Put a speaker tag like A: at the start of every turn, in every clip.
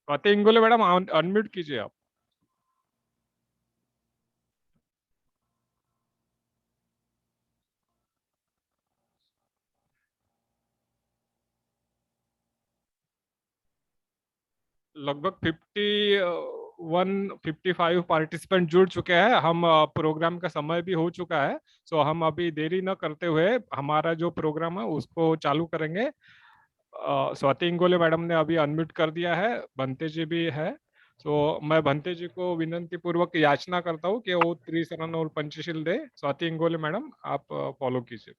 A: Swati Ingole madam unmute कीजिए आप। लगभग 55 पार्टिसिपेंट जुड़ चुके हैं। हम प्रोग्राम का समय भी हो चुका है, सो हम अभी देरी न करते हुए हमारा जो प्रोग्राम है उसको चालू करेंगे। स्वाति इंगोले मैडम ने अभी अनम्यूट कर दिया है, भंते जी भी है। सो मैं भंते जी को विनंती पूर्वक याचना करता हूँ कि वो त्रिशरण और पंचशील दे। स्वाति इंगोले मैडम आप फॉलो कीजिए।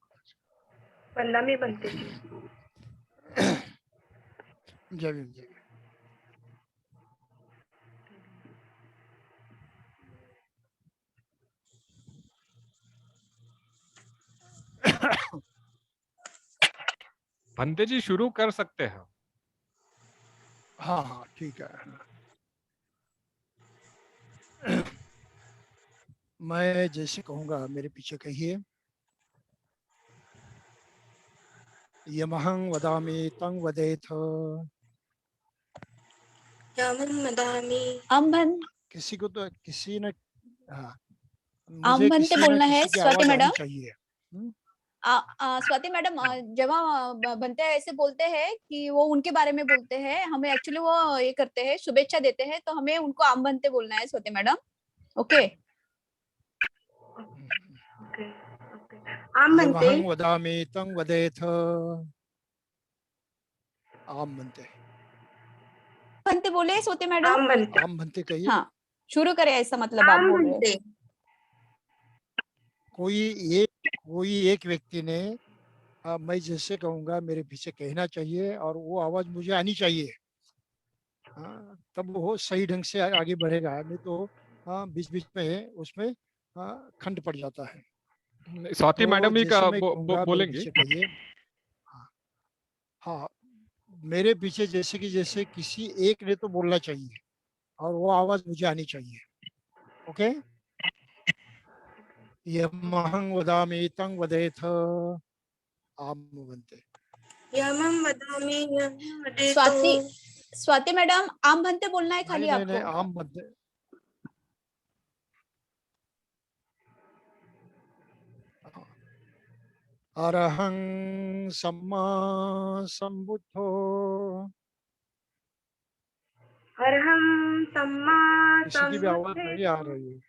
B: वंदा में बनते जी।
C: जय भीम जय भीम।
A: भंते जी शुरू कर सकते हैं।
C: हाँ हाँ ठीक है। मैं जैसे कहूँगा मेरे पीछे कहिए। यमहं वदामि तं वदेथ।
B: यमं वदामि।
C: किसी को तो किसी ने, हाँ,
D: आम
C: मुझे
D: बनते
C: किसी न
D: बोलना है
C: किसी की
D: स्वाति
C: आवाज आनी
D: मैडम।
C: चाहिए।
D: स्वाति मैडम, जब बनते ऐसे बोलते हैं कि वो उनके बारे में बोलते हैं, हमें एक्चुअली वो ये करते हैं, शुभेच्छा देते हैं, तो हमें उनको आम बनते बोलना है स्वाति मैडम। ओके।
B: आम बनते।
C: यमहं वदामि तं वदेथ। आम बनते।
D: बनते बोले स्वाति मैडम।
B: आम बनते।
C: आम बनते कहिए।
D: हाँ शुरू करें, ऐसा मतलब आप
B: आम
D: बोल रहे
B: बनते।
D: हैं।
C: कोई एक व्यक्ति ने मैं जैसे कहूँगा मेरे पीछे कहना चाहिए और वो आवाज मुझे आनी चाहिए। हाँ, तब वो सही ढंग से आगे बढ़ेगा, नहीं तो बीच बीच में उसमें खंड पड़ जाता है।
A: स्वाति
C: तो
A: मैडम ही
C: जैसे मैं कहूँगा मेरे
A: बोलेंगे।
C: पीछे कहिए। हाँ हाँ, मेरे पीछे जैसे किसी एक ने तो बोलना चाहिए और वो आवाज मुझे आनी चाहिए। ओके। यमहं वदामि तं वदेथ। आम बनते।
B: यमं वदामि यमं वदेतो।
D: स्वाति मैडम आम बनते बोलना है खाली
C: नहीं
D: आपको।
C: आम बनते। अरहं सम्मा संबुद्धो।
B: अरहं सम्मा
C: किसी की भी आवाज
B: संबुद्धे।
C: नहीं आ रही है।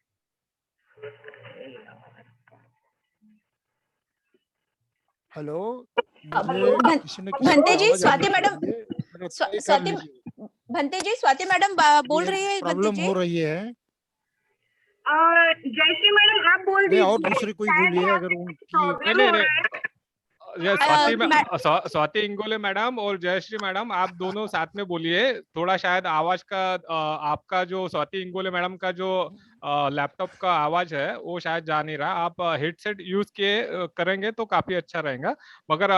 C: हेलो, मुझे किसी न किसी की
D: भंते जी
C: आवाज आनी
D: स्वाति मैडम,
C: चाहिए, मेरा तय कर
D: स्वाति
C: लीजिए।
D: भंते जी स्वाति मैडम बोल
C: ये
D: रही है। भंते
C: प्रॉब्लम
D: जी
C: हो रही है।
B: जयश्री मैडम आप बोल
C: नहीं, और
B: दीजिए।
C: दूसरे कोई
B: शायद
C: बोलिए
B: यहाँ
C: अगर
B: पे
C: उनकी।
A: नहीं
B: प्रॉब्लम
A: नहीं
B: हो
A: नहीं,
B: रहा है।
A: ये स्वाति इंगोले मैडम और जयश्री मैडम आप दोनों साथ में बोलिए। थोड़ा शायद आवाज का आपका जो स्वाति इंगोले मैडम का जो लैपटॉप का आवाज है वो शायद जा नहीं रहा। आप हेडसेट यूज किए करेंगे तो काफी अच्छा रहेगा। मगर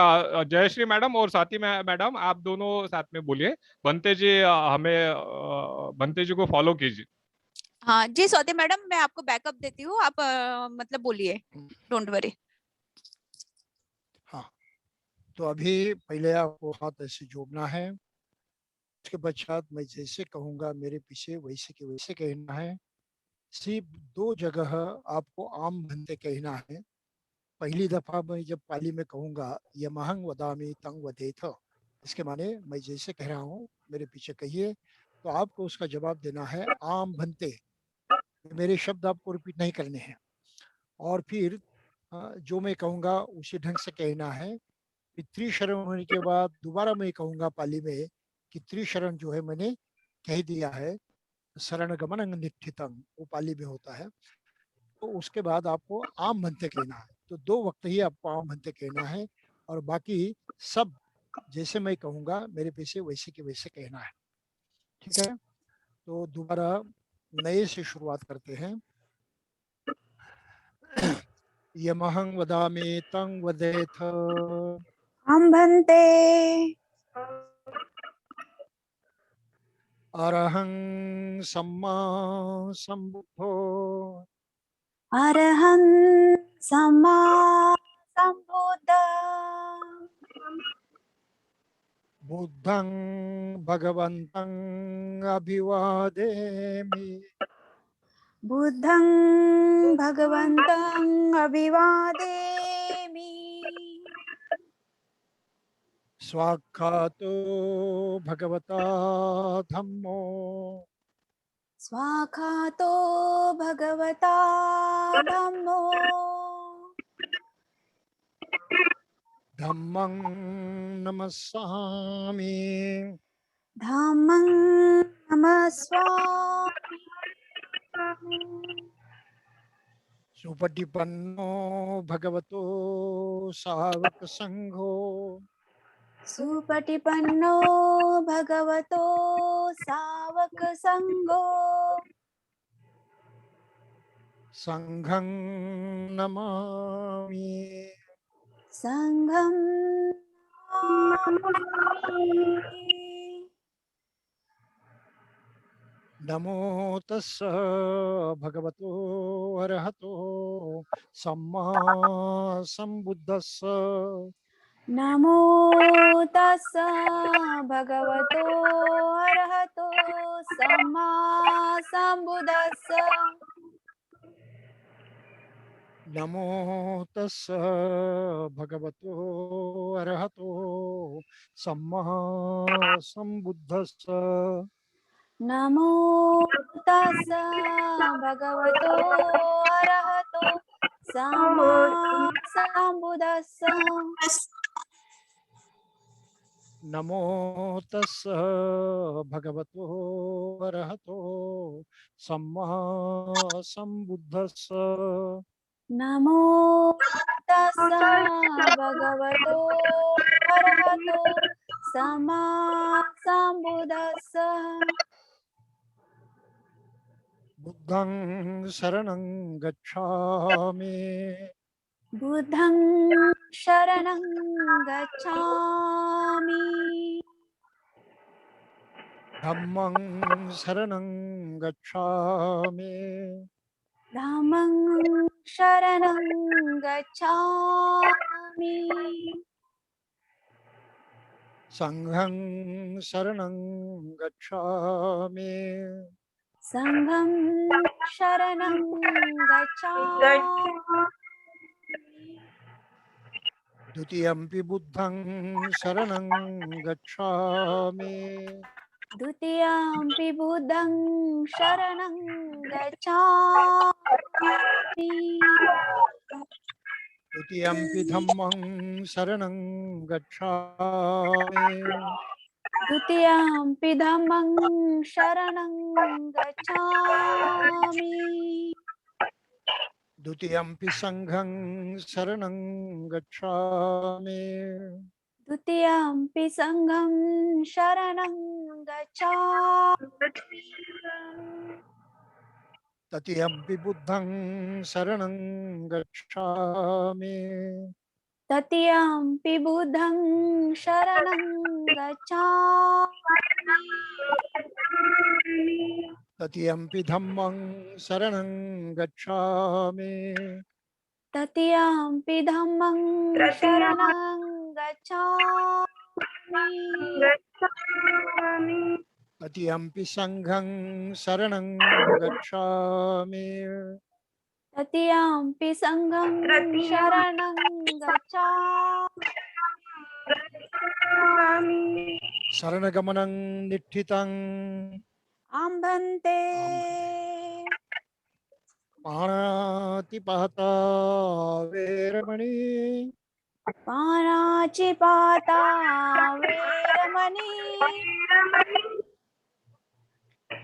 A: जयश्री मैडम और स्वाति मैडम आप दोनों साथ में बोलिए। बनते जी बनते जी को फॉलो कीजिए।
D: हाँ जी स्वाति मैडम, मैं आपको बैकअप देती हूँ, आप मतलब बोलिए, डोंट वरी।
C: हाँ, तो अभी पहले आपको हाथ ऐसे जोड़ना है। उसके पश्चात मैं जैसे कहूँगा मेरे पीछे वैसे के वैसे कहना है। सिर्फ 2 जगह आपको आम बनते कहना है। पहली दफा मैं जब पाली में कहूँगा यमहं वदामि तं वदेथ, इसके माने मैं जैसे कह रहा हूँ मेरे पीछे कहिए, तो आपको उसका जवाब देना है आम बनते। मेरे शब्द आपको रिपीट नहीं करने हैं। और फिर जो मैं कहूँगा उसी ढंग से कहना है। त्रिशरण होने के बाद दोबारा मैं कहूँगा पाली में कि त्रिशरण जो है मैंने कह दिया है, शरण गमन निष्ठितम, वो पाली में होता है। तो उसके बाद आपको आम बनते कहना है। तो 2 वक्त ही आपको आम बनते कहना है और बाकी सब जैसे मैं कहूँगा मेरे पीछे वैसे के वैसे कहना है। ठीक है, तो दोबारा नए से शुरुआत करते हैं। यमहं वदामि तं वदेथ।
D: हम बनते।
C: अरहं सम्मा संबुद्धो।
D: अरहं सम्मा संबुद्ध।
C: बुद्धं भगवन्तं अभिवादेमि।
D: बुद्धं भगवन्तं अभिवादेमि।
C: स्वाक्षातो भगवता धम्मो
D: स्वाखातो भगवता धम्मो
C: धम्मं नमस्सामि।
D: धम्मं नमस्वामि।
C: सुपटिपन्नो भगवतो सावक संघो
D: सुपटिपन्नो भगवतो सावक संगो
C: संघं नमामि।
D: संघं नमामि।
C: नमो तस्स भगवतो अरहतो सम्मा संबुद्धस्स।
D: नमो तस्स भगवतो अरहतो सम्मा संबुद्धस्स।
C: नमो तस्स भगवतो अरहतो सम्मा संबुद्धस्स।
D: नमो तस्स भगवतो अरहतो सम्मा संबुद्धस्स।
C: नमो तस्स भगवतो अरहतो सम्मा संबुद्धस्स।
D: नमो तस्स भगवतो अरहतो सम्मा संबुद्धस्स।
C: बुद्धं शरणं गच्छामि।
D: बुद्धं शरणं गच्छामि।
C: धम्मं शरणं गच्छामि।
D: धम्मं शरणं गच्छामि।
C: संघं शरणं गच्छामि।
D: संघं शरणं गच्छामि।
C: द्वितीयंपि बुद्धं शरणं गच्छामि।
D: द्वितीयंपि बुद्धं शरणं गच्छामि।
C: द्वितीयंपि धम्मं शरणं गच्छामि।
D: द्वितीयंपि धम्मं शरणं गच्छामि।
C: द्वितीयंपि संघं शरणं गच्छामि।
D: द्वितीयंपि संघं शरणं गच्छामि।
C: तृतीयंपि बुद्धं शरणं गच्छामि।
D: तृतीयंपि बुद्धं शरणं गच्छामि।
C: तृतीयंपि धम्मं शरणं गच्छामि।
D: तृतीयंपि धम्मं शरणं गच्छामि।
C: तृतीयंपि संघं शरणं गच्छामि।
D: तृतीयंपि संघं शरणं गच्छामि।
C: शरणगमनं निठितं
D: आम्भन्ते
C: पाणातिपाता वेरमणि।
D: पाणाचिपाता वेरमणि।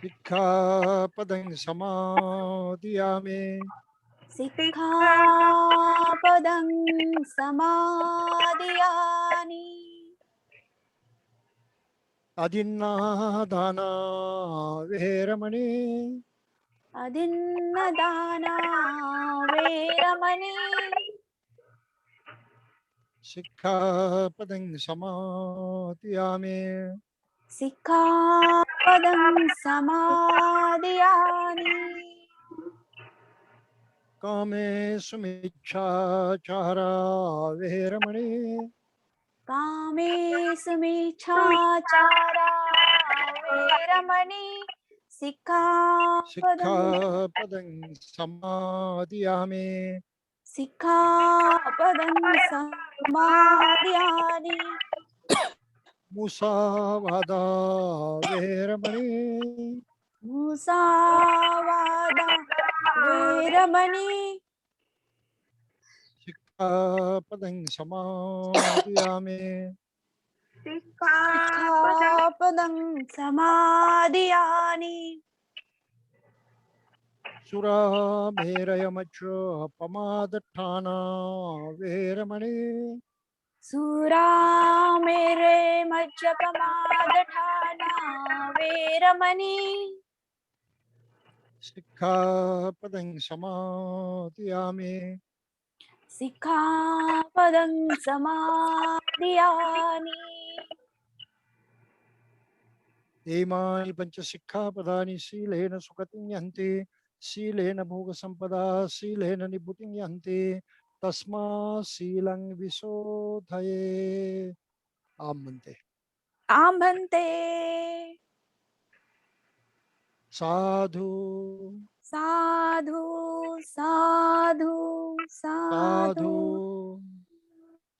C: सिक्खापदं समादियामि।
D: सिक्खापदं समादियामि।
C: अदिन्नादाना वेरमणि।
D: अदिन्नदाना वेरमणि।
C: सिक्खापदं समादियामि।
D: सिक्खापदं समादियामि।
C: कामेषु मिच्छाचारा वेरमणि।
D: कामेषु मिच्छाचारा वैरमणि सिक्खापदं
C: सिक्खापदं समादियामि
D: सिक्खापदं समादयामि
C: मुसावादा वेरमणि
D: मुसावादा वैरमणि
C: सिक्खापदं समादियामि
D: सिक्खापदं समादयामि
C: सुरामेरयमच अपमादठाना वेरमणि
D: सुरामेरे मज्जपमादठाना वैरमणि
C: सिक्खापदं समादियामि
D: सिक्खापदं समादयामि
C: इमानि पञ्चसिक्खापदानि शीलेन सुगतिं यन्ति शीलेन भोगसम्पदा शीलेन निभृतिं यन्ति तस्मात् शीलं विशोधये आमन्ते
D: आं भन्ते
C: साधु
D: साधु साधु
C: साधु
D: साधु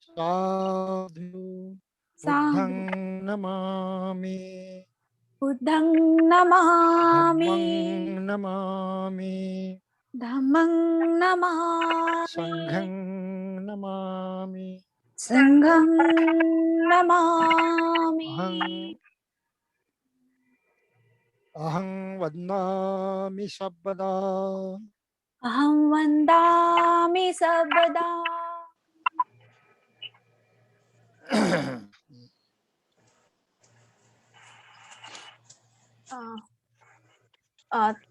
C: साधु बुद्धं
D: साधु
C: नमामि
D: बुद्धं नमामि
C: धम्मं नमामि
D: धम्मं
C: संघं
D: नमामि
C: नमामि
D: संघं नमामि
C: अहं वन्दामि सर्वदा
D: अहं वन्दामि सर्वदा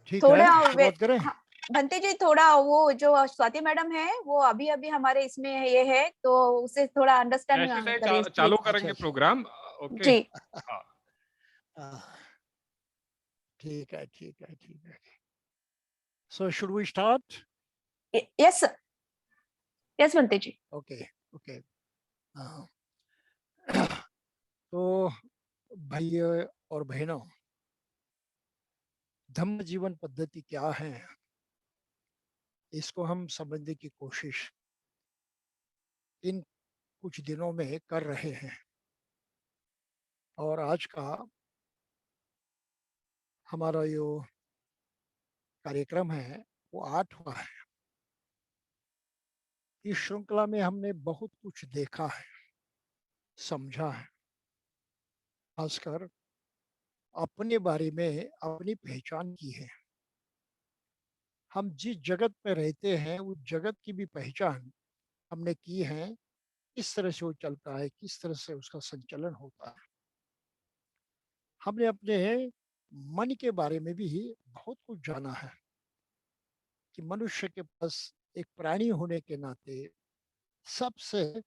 C: ठीक
D: थोड़ा
C: है शुरुआत करें
D: हाँ, भंते जी थोड़ा वो जो स्वाति मैडम है वो अभी अभी हमारे इसमें ये है तो उसे थोड़ा अंडरस्टैंड
A: जयश्री
D: करिए
A: चालू
D: please।
A: करेंगे
C: अच्छा।
A: प्रोग्राम ओके
D: जी
A: हाँ
C: ठीक है so should we start
D: yes yes Bhante ji
C: okay तो भाइयों और बहनों धम्म जीवन पद्धति क्या है इसको हम समझने की कोशिश इन कुछ दिनों में कर रहे हैं और आज का हमारा जो कार्यक्रम है वो 8वां है। इस श्रृंखला में हमने बहुत कुछ देखा है समझा है खासकर अपने बारे में अपनी पहचान की है। हम जिस जगत में रहते हैं उस जगत की भी पहचान हमने की है किस तरह से वो चलता है किस तरह से उसका संचालन होता है। हमने अपने मन के बारे में भी बहुत कुछ जाना है कि मनुष्य के पास एक प्राणी होने के नाते सबसे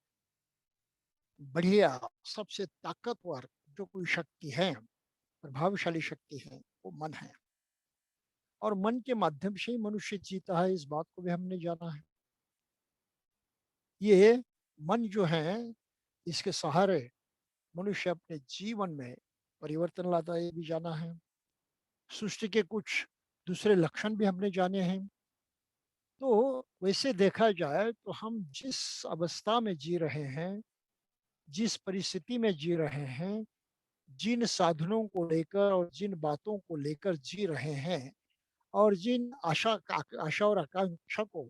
C: बढ़िया सबसे ताकतवर जो कोई शक्ति है प्रभावशाली शक्ति है वो मन है और मन के माध्यम से ही मनुष्य जीता है। इस बात को भी हमने जाना है। ये मन जो है इसके सहारे मनुष्य अपने जीवन में परिवर्तन लाता है ये भी जाना है। सृष्टि के कुछ दूसरे लक्षण भी हमने जाने हैं। तो वैसे देखा जाए तो हम जिस अवस्था में जी रहे हैं जिस परिस्थिति में जी रहे हैं जिन साधनों को लेकर और जिन बातों को लेकर जी रहे हैं और जिन आशा और आकांक्षा को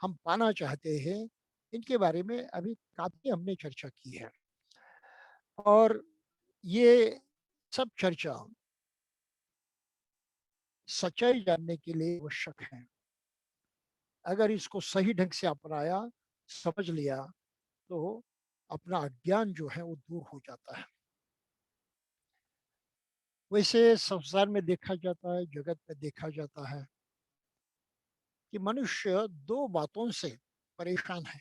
C: हम पाना चाहते हैं इनके बारे में अभी काफी हमने चर्चा की है और ये सब चर्चा सच्चाई जानने के लिए आवश्यक है। अगर इसको सही ढंग से अपनाया समझ लिया तो अपना अज्ञान जो है वो दूर हो जाता है। वैसे संसार में देखा जाता है जगत में देखा जाता है कि मनुष्य दो बातों से परेशान है।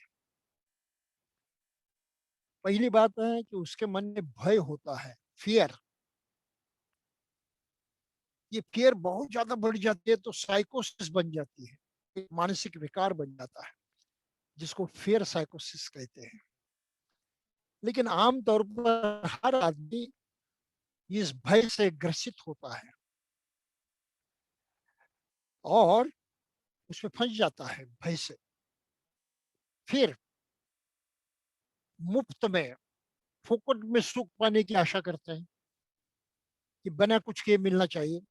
C: पहली बात है कि उसके मन में भय होता है फियर। ये फियर बहुत ज्यादा बढ़ जाती है तो साइकोसिस बन जाती है एक मानसिक विकार बन जाता है जिसको फियर साइकोसिस कहते हैं। लेकिन आमतौर पर हर आदमी इस भय से ग्रसित होता है और उसमें फंस जाता है भय से। फिर मुफ्त में, फोकट में सुख पाने की आशा करते हैं कि बिना कुछ किए मिलना चाहिए,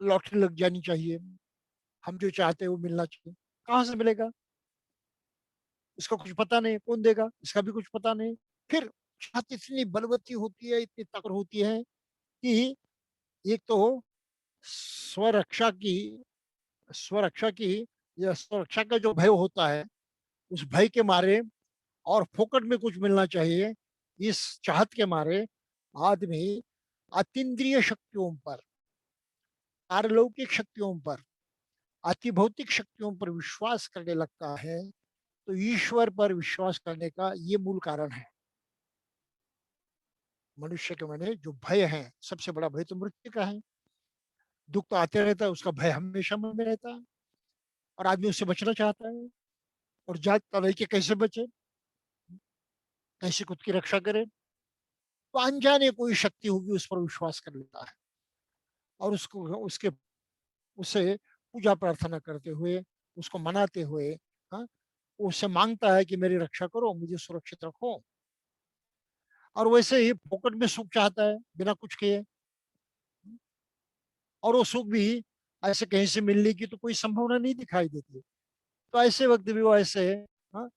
C: लॉटरी लग जानी चाहिए, हम जो चाहते हैं वो मिलना चाहिए। कहाँ से मिलेगा? इसका कुछ पता नहीं, कौन देगा इसका भी कुछ पता नहीं। फिर चाहत इतनी बलवती होती है, इतनी तकड़ होती है कि एक तो स्वरक्षा की स्वरक्षा की या स्वरक्षा का जो भय होता है, उस भय के मारे और फोकट में कुछ मिलना चाहिए, इस चाहत के मारे आदमी अतीन्द्रिय शक्तियों पर, पारलौकिक शक्तियों पर, अतिभौतिक शक्तियों पर विश्वास करने लगता है। तो ईश्वर पर विश्वास करने का ये मूल कारण है। मनुष्य के मन में जो भय है, सबसे बड़ा भय तो मृत्यु का है। दुख तो आते रहता है, उसका भय हमेशा मन में रहता है और आदमी उससे बचना चाहता है और जानता नहीं कि कैसे बचे, कैसे खुद की रक्षा करे। तो अनजाने कोई शक्ति होगी उस पर विश्वास कर लेता है और उसको उसके उससे पूजा प्रार्थना करते हुए, उसको मनाते हुए, हाँ, उससे मांगता है कि मेरी रक्षा करो, मुझे सुरक्षित रखो। और वैसे ही फोकट में सुख चाहता है बिना कुछ किए, और वो सुख भी ऐसे कहीं से मिलने की तो कोई संभावना नहीं दिखाई देती। तो ऐसे वक्त भी वो ऐसे, हाँ,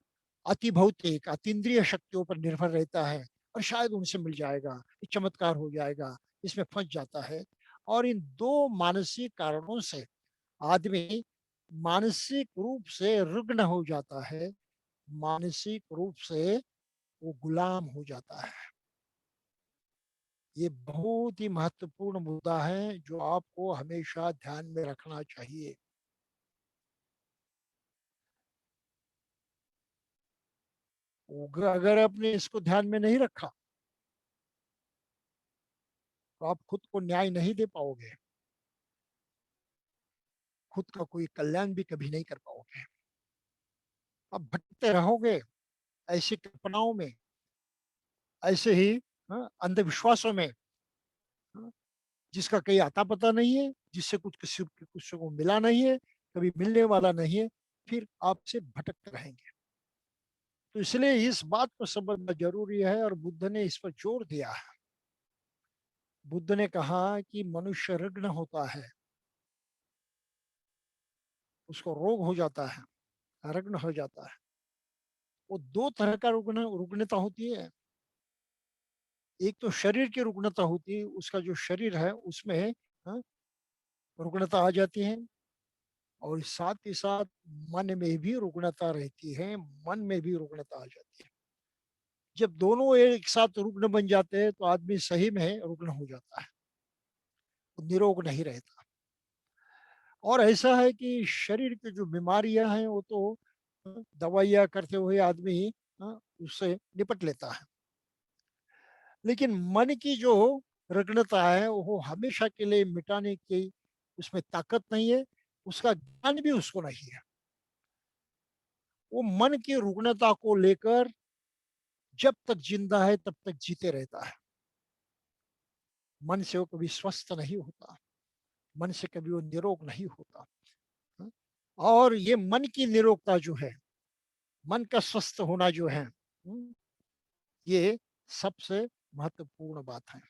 C: अति भौतिक अतीन्द्रिय शक्तियों पर निर्भर रहता है और शायद उनसे मिल जाएगा, ये चमत्कार हो जाएगा, इसमें फंस जाता है। और इन दो मानसिक कारणों से आदमी मानसिक रूप से रुग्ण हो जाता है, मानसिक रूप से वो गुलाम हो जाता है। ये बहुत ही महत्वपूर्ण मुद्दा है जो आपको हमेशा ध्यान में रखना चाहिए। अगर आपने इसको ध्यान में नहीं रखा तो आप खुद को न्याय नहीं दे पाओगे, खुद का कोई कल्याण भी कभी नहीं कर पाओगे। आप भटकते रहोगे ऐसी कल्पनाओं में, ऐसे ही, हाँ, अंधविश्वासों में, हाँ, जिसका कहीं आता पता नहीं है, जिससे कुछ को मिला नहीं है, कभी मिलने वाला नहीं है, फिर आपसे भटकते रहेंगे। तो इसलिए इस बात को समझना जरूरी है और बुद्ध ने इस पर जोर दिया है। बुद्ध ने कहा कि मनुष्य रुग्ण होता है, उसको रोग हो जाता है, रुग्ण हो जाता है। वो दो तरह का रुग्णता होती है। एक तो शरीर की रुग्णता होती है, उसका जो शरीर है उसमें, हाँ, रुग्णता आ जाती है, और साथ ही साथ मन में भी रुग्णता रहती है, मन में भी रुग्णता आ जाती है। जब दोनों एक साथ रुग्ण बन जाते हैं तो आदमी सही में रुग्ण हो जाता है, वो निरोग नहीं रहता। और ऐसा है कि शरीर की जो बीमारियां हैं वो तो, दवाइयां करते हुए आदमी, उससे निपट लेता है। लेकिन मन की जो रुग्णता है वो हमेशा के लिए मिटाने की उसमें ताकत नहीं है, उसका ज्ञान भी उसको नहीं है। वो मन की रुग्णता को लेकर जब तक जिंदा है तब तक जीते रहता है। मन से वो कभी स्वस्थ नहीं होता, मन से कभी वो निरोग नहीं होता। हाँ? और ये मन की निरोगता जो है, मन का स्वस्थ होना जो है, ये सबसे महत्वपूर्ण बात है।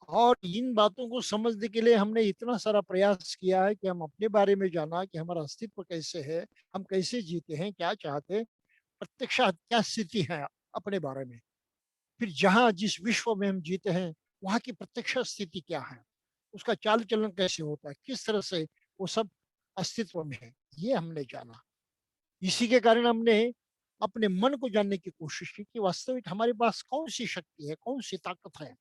C: और इन बातों को समझने के लिए हमने इतना सारा प्रयास किया है कि हम अपने बारे में जाना कि हमारा अस्तित्व कैसे है, हम कैसे जीते हैं, क्या चाहते हैं, प्रत्यक्ष क्या स्थिति है अपने बारे में। फिर जहाँ जिस विश्व में हम जीते हैं वहाँ की प्रत्यक्ष स्थिति क्या है, उसका चाल चलन कैसे होता है, किस तरह से वो सब अस्तित्व में है, ये हमने जाना। इसी के कारण हमने अपने मन को जानने की कोशिश की कि वास्तविक हमारे पास कौन सी शक्ति है, कौन सी ताकत है।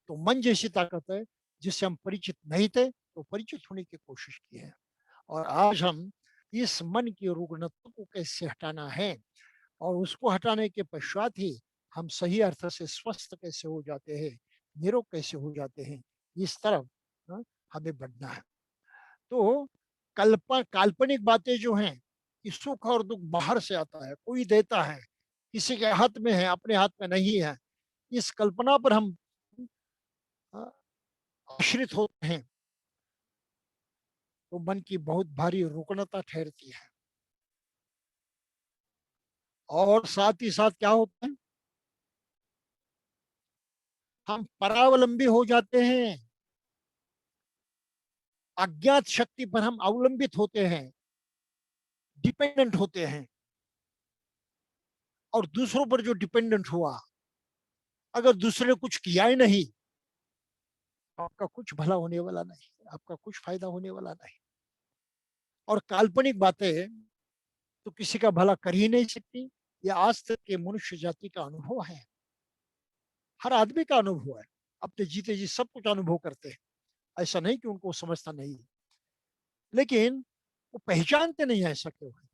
C: तो मन जैसी ताकत है जिससे हम परिचित नहीं थे, तो परिचित होने की कोशिश की है। और आज हम इस मन की रुग्णता को कैसे हटाना है और उसको हटाने के पश्चात ही हम सही अर्थ से स्वस्थ कैसे हो जाते हैं, निरोग कैसे हो जाते हैं, इस तरफ, हाँ, हमें बढ़ना है। तो काल्पनिक बातें जो हैं कि सुख और दुख बाहर से आता है, कोई देता है, किसी के हाथ में है, अपने हाथ में नहीं है। इस कल्पना पर हम आश्रित होते हैं तो मन की बहुत भारी रुग्णता ठहरती है। और साथ ही साथ क्या होता है, हम परावलंबी हो जाते हैं, अज्ञात शक्ति पर हम अवलंबित होते हैं, डिपेंडेंट होते हैं। और दूसरों पर जो डिपेंडेंट हुआ, अगर दूसरे ने कुछ किया ही नहीं, आपका कुछ भला होने वाला नहीं, आपका कुछ फायदा होने वाला नहीं। और काल्पनिक बातें तो किसी का भला कर ही नहीं सकती। यह आज तक के मनुष्य जाति का अनुभव है, हर आदमी का अनुभव है। अपने जीते जी सब कुछ अनुभव करते हैं, ऐसा नहीं कि उनको समझता नहीं, लेकिन वो पहचानते नहीं है ऐसा क्यों है।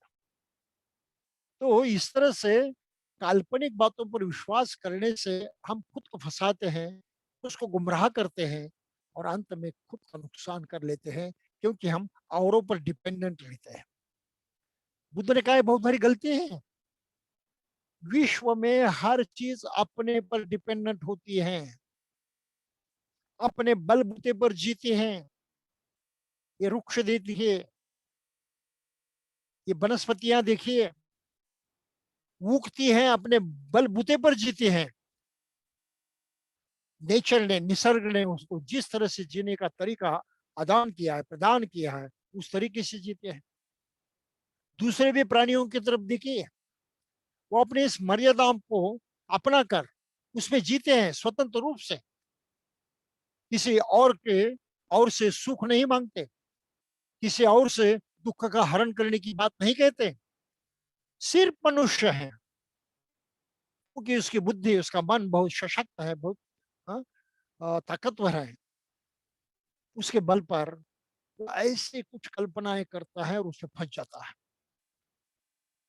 C: तो इस तरह से काल्पनिक बातों पर विश्वास करने से हम खुद को फंसाते हैं, उसको गुमराह करते हैं और अंत में खुद का नुकसान कर लेते हैं, क्योंकि हम औरों पर डिपेंडेंट रहते हैं। बुद्ध ने कहा बहुत बड़ी गलती है। विश्व में हर चीज अपने पर डिपेंडेंट होती है, अपने बलबूते पर जीती हैं। ये रुक्ष देखिए, ये वनस्पतियां देखिए, उगती हैं, अपने बलबूते पर जीती हैं। नेचर ने, निसर्ग ने उसको जिस तरह से जीने का तरीका आदान किया है, प्रदान किया है, उस तरीके से जीते हैं। दूसरे भी प्राणियों की तरफ देखिए, वो अपने इस मर्यादा को अपना कर उसमें जीते हैं स्वतंत्र रूप से, किसी और से सुख नहीं मांगते, किसी और से दुख का हरण करने की बात नहीं कहते। सिर्फ मनुष्य है, क्योंकि उसकी बुद्धि, उसका मन बहुत सशक्त है, बहुत ताकतवर है, उसके बल पर वो ऐसे कुछ कल्पनाएं करता है और उसमें फंस जाता है।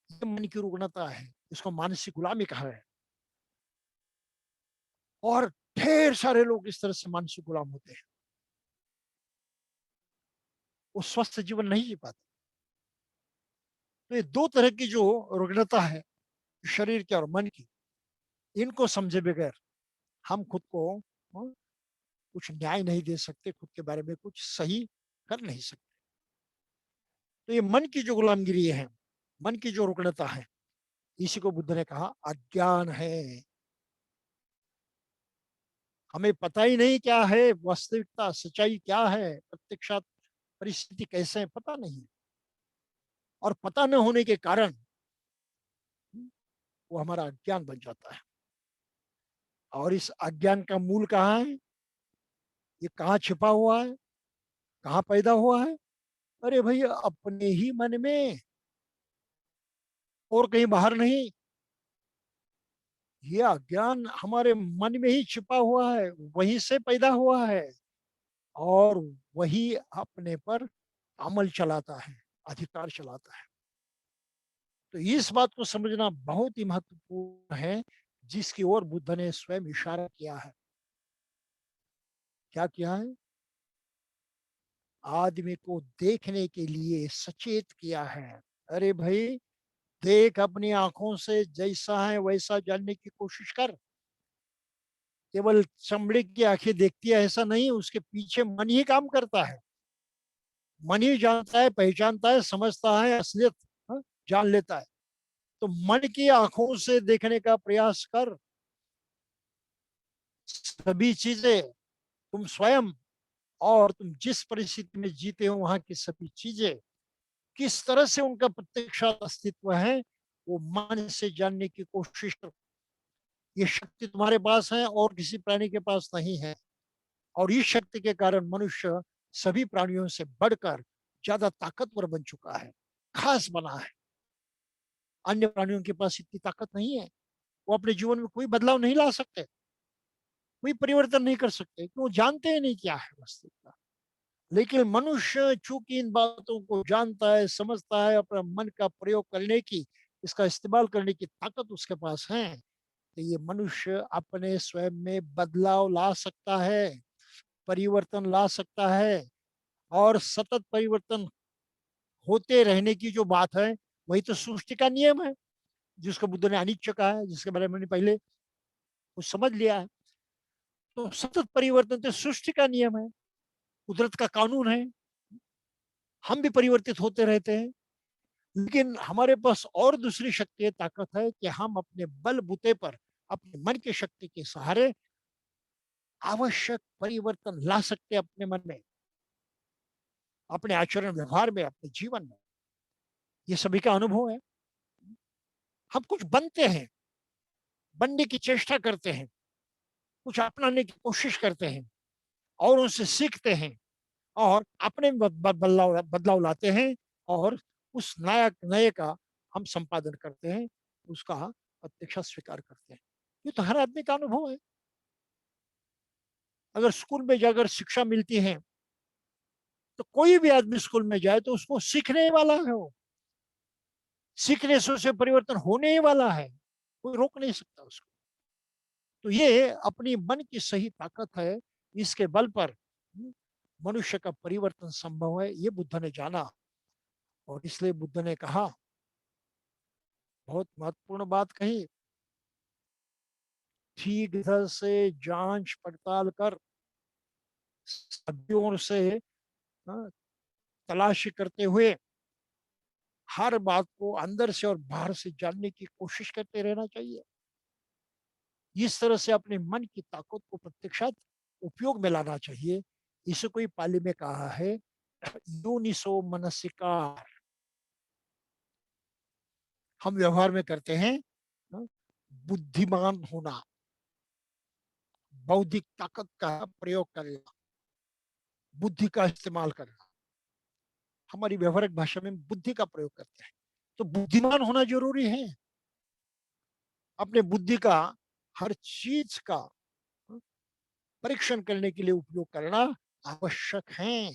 C: ये मन की रुग्णता है, इसको मानसिक गुलामी कहा है। और ढेर सारे लोग इस तरह से मानसिक गुलाम होते हैं, वो स्वस्थ जीवन नहीं जी पाते। तो ये दो तरह की जो रुग्णता है, शरीर की और मन की, इनको समझे बगैर हम खुद को कुछ न्याय नहीं दे सकते, खुद के बारे में कुछ सही कर नहीं सकते। तो ये मन की जो गुलामगिरी है, मन की जो रुग्णता है, इसी को बुद्ध ने कहा अज्ञान है। हमें पता ही नहीं क्या है वास्तविकता, सच्चाई क्या है, प्रत्यक्षात परिस्थिति कैसे है, पता नहीं। और पता न होने के कारण वो हमारा अज्ञान बन जाता है। और इस अज्ञान का मूल कहाँ है, ये कहाँ छिपा हुआ है, कहाँ पैदा हुआ है? अरे भैया, अपने ही मन में, और कहीं बाहर नहीं। ये अज्ञान हमारे मन में ही छिपा हुआ है, वहीं से पैदा हुआ है, और वही अपने पर अमल चलाता है, अधिकार चलाता है। तो इस बात को समझना बहुत ही महत्वपूर्ण है, जिसकी ओर बुद्ध ने स्वयं इशारा किया है। क्या किया है? आदमी को देखने के लिए सचेत किया है। अरे भाई, देख अपनी आंखों से, जैसा है वैसा जानने की कोशिश कर। केवल चमड़े की आंखें देखती है ऐसा नहीं, उसके पीछे मन ही काम करता है। मन ही जानता है, पहचानता है, समझता है, असलियत जान लेता है। तो मन की आंखों से देखने का प्रयास कर। सभी चीजें, तुम स्वयं और तुम जिस परिस्थिति में जीते हो, वहां की सभी चीजें किस तरह से उनका प्रत्यक्ष अस्तित्व है, वो मन से जानने की कोशिश करो। ये शक्ति तुम्हारे पास है और किसी प्राणी के पास नहीं है। और इस शक्ति के कारण मनुष्य सभी प्राणियों से बढ़कर ज्यादा ताकतवर बन चुका है, खास बना है। अन्य प्राणियों के पास इतनी ताकत नहीं है, वो अपने जीवन में कोई बदलाव नहीं ला सकते, कोई परिवर्तन नहीं कर सकते, क्योंकि वो जानते ही नहीं क्या है वास्तविकता। लेकिन मनुष्य चूंकि इन बातों को जानता है, समझता है, अपना मन का प्रयोग करने की, इसका इस्तेमाल करने की ताकत उसके पास है, तो ये मनुष्य अपने स्वयं में बदलाव ला सकता है, परिवर्तन ला सकता है। और सतत परिवर्तन होते रहने की जो बात है, वही तो सृष्टि का नियम है। जिसको बुद्ध ने अनिच्च कहा है, जिसके बारे में मैंने पहले कुछ समझ लिया है। तो सतत परिवर्तन तो सृष्टि का नियम है, कुदरत का कानून है। हम भी परिवर्तित होते रहते हैं, लेकिन हमारे पास और दूसरी शक्ति है, ताकत है कि हम अपने बलबूते पर, अपने मन की शक्ति के सहारे आवश्यक परिवर्तन ला सकते हैं अपने मन में, अपने आचरण व्यवहार में, अपने जीवन में। ये सभी का अनुभव है। हम कुछ बनते हैं, बनने की चेष्टा करते हैं, कुछ अपनाने की कोशिश करते हैं और उनसे सीखते हैं और अपने में बदलाव बदलाव लाते हैं और उस नया नए का हम संपादन करते हैं, उसका प्रत्यक्ष स्वीकार करते हैं। ये तो हर आदमी का अनुभव है। अगर स्कूल में जाकर शिक्षा मिलती है तो कोई भी आदमी स्कूल में जाए तो उसको सीखने वाला है, वो सीखने से उसे परिवर्तन होने ही वाला है, कोई रोक नहीं सकता उसको। तो ये अपनी मन की सही ताकत है, इसके बल पर मनुष्य का परिवर्तन संभव है, ये बुद्ध ने जाना। और इसलिए बुद्ध ने कहा, बहुत महत्वपूर्ण बात कही, ठीक तरह से जांच पड़ताल कर, सभी ओर से हाँ, तलाशी करते हुए हर बात को अंदर से और बाहर से जानने की कोशिश करते रहना चाहिए। इस तरह से अपने मन की ताकत को प्रत्यक्षात उपयोग में लाना चाहिए। इसे कोई पाली में कहा है योनिसो मनसिकार। हम व्यवहार में करते हैं बुद्धिमान होना, बौद्धिक ताकत का प्रयोग करना, बुद्धि का इस्तेमाल करना। हमारी व्यवहारिक भाषा में बुद्धि का प्रयोग करते हैं, तो बुद्धिमान होना जरूरी है। अपने बुद्धि का हर चीज का परीक्षण करने के लिए उपयोग करना आवश्यक है।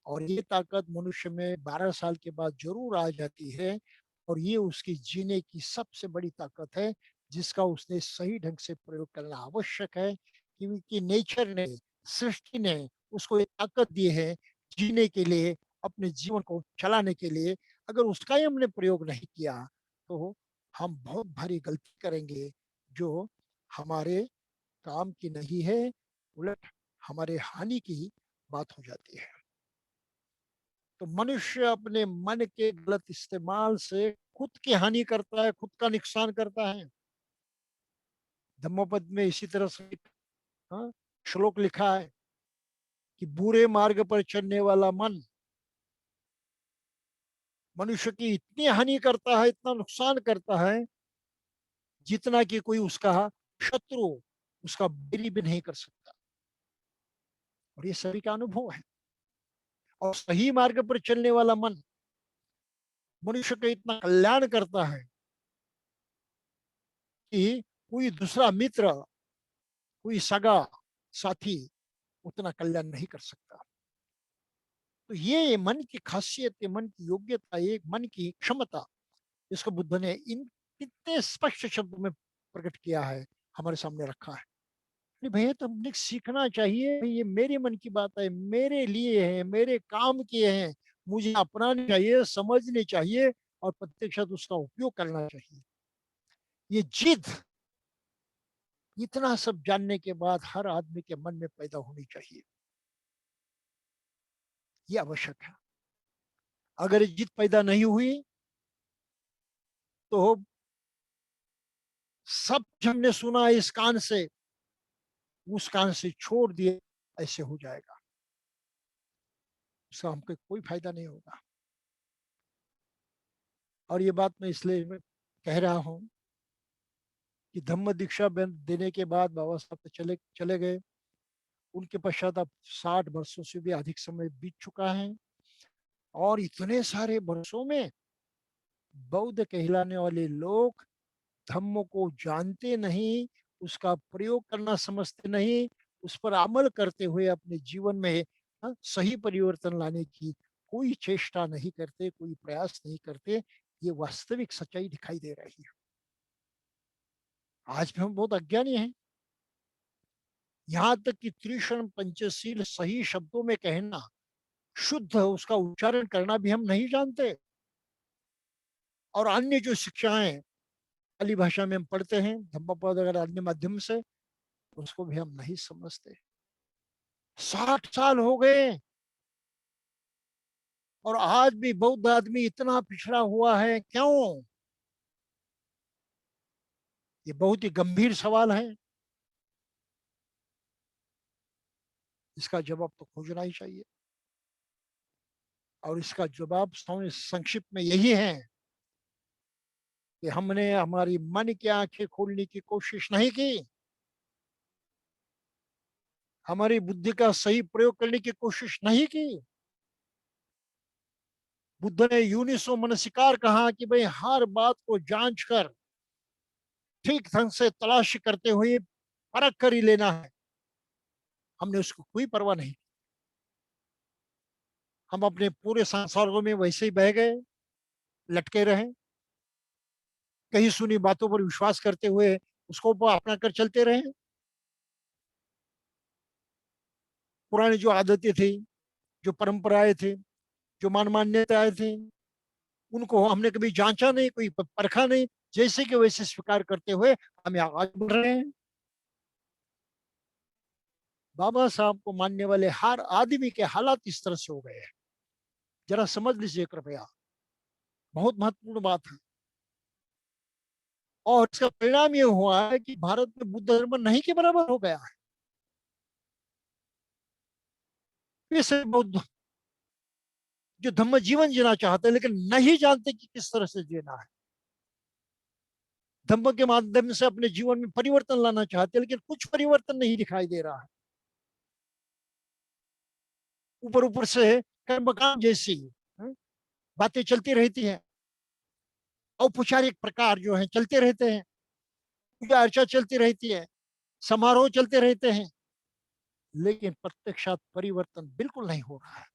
C: और ये ताकत मनुष्य में 12 साल के बाद जरूर आ जाती है, और ये उसकी जीने की सबसे बड़ी ताकत है, जिसका उसने सही ढंग से प्रयोग करना आवश्यक है। क्योंकि नेचर ने, सृष्टि ने उसको एक ताकत दी है जीने के लिए, अपने जीवन को चलाने के लिए। अगर उसका ही हमने प्रयोग नहीं किया तो हम बहुत भारी गलती करेंगे, जो हमारे काम की नहीं है, उलट हमारे हानि की बात हो जाती है। तो मनुष्य अपने मन के गलत इस्तेमाल से खुद की हानि करता है, खुद का नुकसान करता है। धम्मपद में इसी तरह से हाँ, श्लोक लिखा है कि बुरे मार्ग पर चलने वाला मन मनुष्य की इतनी हानि करता है, इतना नुकसान करता है, जितना कि कोई उसका शत्रु, उसका बैरी भी नहीं कर सकता। और ये सभी का अनुभव है। और सही मार्ग पर चलने वाला मन मनुष्य का इतना कल्याण करता है कि कोई दूसरा मित्र, कोई सगा साथी उतना कल्याण नहीं कर सकता। तो ये मन की खासियत, ये मन की योग्यता, एक मन की क्षमता, इसको बुद्ध ने इन इतने स्पष्ट शब्दों में प्रकट किया है, हमारे सामने रखा है। नहीं भैया, तो हमने सीखना चाहिए, ये मेरे मन की बात है, मेरे लिए है, मेरे काम किए हैं, मुझे अपनानी चाहिए, समझनी चाहिए और प्रत्यक्षात उसका उपयोग करना चाहिए। ये जिद इतना सब जानने के बाद हर आदमी के मन में पैदा होनी चाहिए, ये आवश्यक है। अगर ये जिद पैदा नहीं हुई तो सब हमने सुना इस कान से, उस कान से छोड़ दिए, ऐसे हो जाएगा, उसका हमको कोई फायदा नहीं होगा। और ये बात मैं इसलिए मैं कह रहा हूं कि धम्म दीक्षा देने के बाद बाबा साहब तो चले चले गए। उनके पश्चात अब 60 वर्षों से भी अधिक समय बीत चुका है, और इतने सारे वर्षों में बौद्ध कहलाने वाले लोग धम्म को जानते नहीं, उसका प्रयोग करना समझते नहीं, उस पर अमल करते हुए अपने जीवन में सही परिवर्तन लाने की कोई चेष्टा नहीं करते, कोई प्रयास नहीं करते। ये वास्तविक सच्चाई दिखाई दे रही है। आज भी हम बहुत अज्ञानी हैं। यहाँ तक कि त्रिशरण पंचशील सही शब्दों में कहना, शुद्ध उसका उच्चारण करना भी हम नहीं जानते। और अन्य जो शिक्षाएं पाली भाषा में हम पढ़ते हैं, धम्मपद अगर अन्य माध्यम से, उसको भी हम नहीं समझते। 60 साल हो गए और आज भी बौद्ध आदमी इतना पिछड़ा हुआ है, क्यों? ये बहुत ही गंभीर सवाल है, इसका जवाब तो खोजना ही चाहिए। और इसका जवाब संक्षिप्त में यही है कि हमने हमारी मन की आंखें खोलने की कोशिश नहीं की, हमारी बुद्धि का सही प्रयोग करने की कोशिश नहीं की। बुद्ध ने यूनिसो मनसिकार कहा कि भाई हर बात को जांच कर ठीक ढंग से तलाश करते हुए परख कर ही लेना है। हमने उसको कोई परवाह नहीं। हम अपने पूरे संसारों में वैसे ही बह गए, लटके रहे, कहीं सुनी बातों पर विश्वास करते हुए उसको अपना कर चलते रहे। पुरानी जो आदतें थी, जो परंपराएं थी, जो मान मान्यताएं थी, उनको हमने कभी जांचा नहीं, कोई परखा नहीं, जैसे कि वैसे स्वीकार करते हुए हम आगे बढ़ रहे हैं। बाबा साहब को मानने वाले हर आदमी के हालात इस तरह से हो गए हैं। जरा समझ लीजिए कृपया, बहुत महत्वपूर्ण बात है। और इसका परिणाम ये हुआ है कि भारत में बुद्ध धर्म नहीं के बराबर हो गया है। इसे बौद्ध जो धम्म जीवन जीना चाहते हैं लेकिन नहीं जानते कि किस तरह से जीना है, धम्म के माध्यम से अपने जीवन में परिवर्तन लाना चाहते हैं, लेकिन कुछ परिवर्तन नहीं दिखाई दे रहा है। ऊपर ऊपर से कर्मकांड जैसी बातें चलती रहती हैं, औपचारिक प्रकार जो है चलते रहते हैं, पूजा अर्चा चलती रहती है, समारोह चलते रहते हैं, लेकिन प्रत्यक्षात परिवर्तन बिल्कुल नहीं हो रहा है।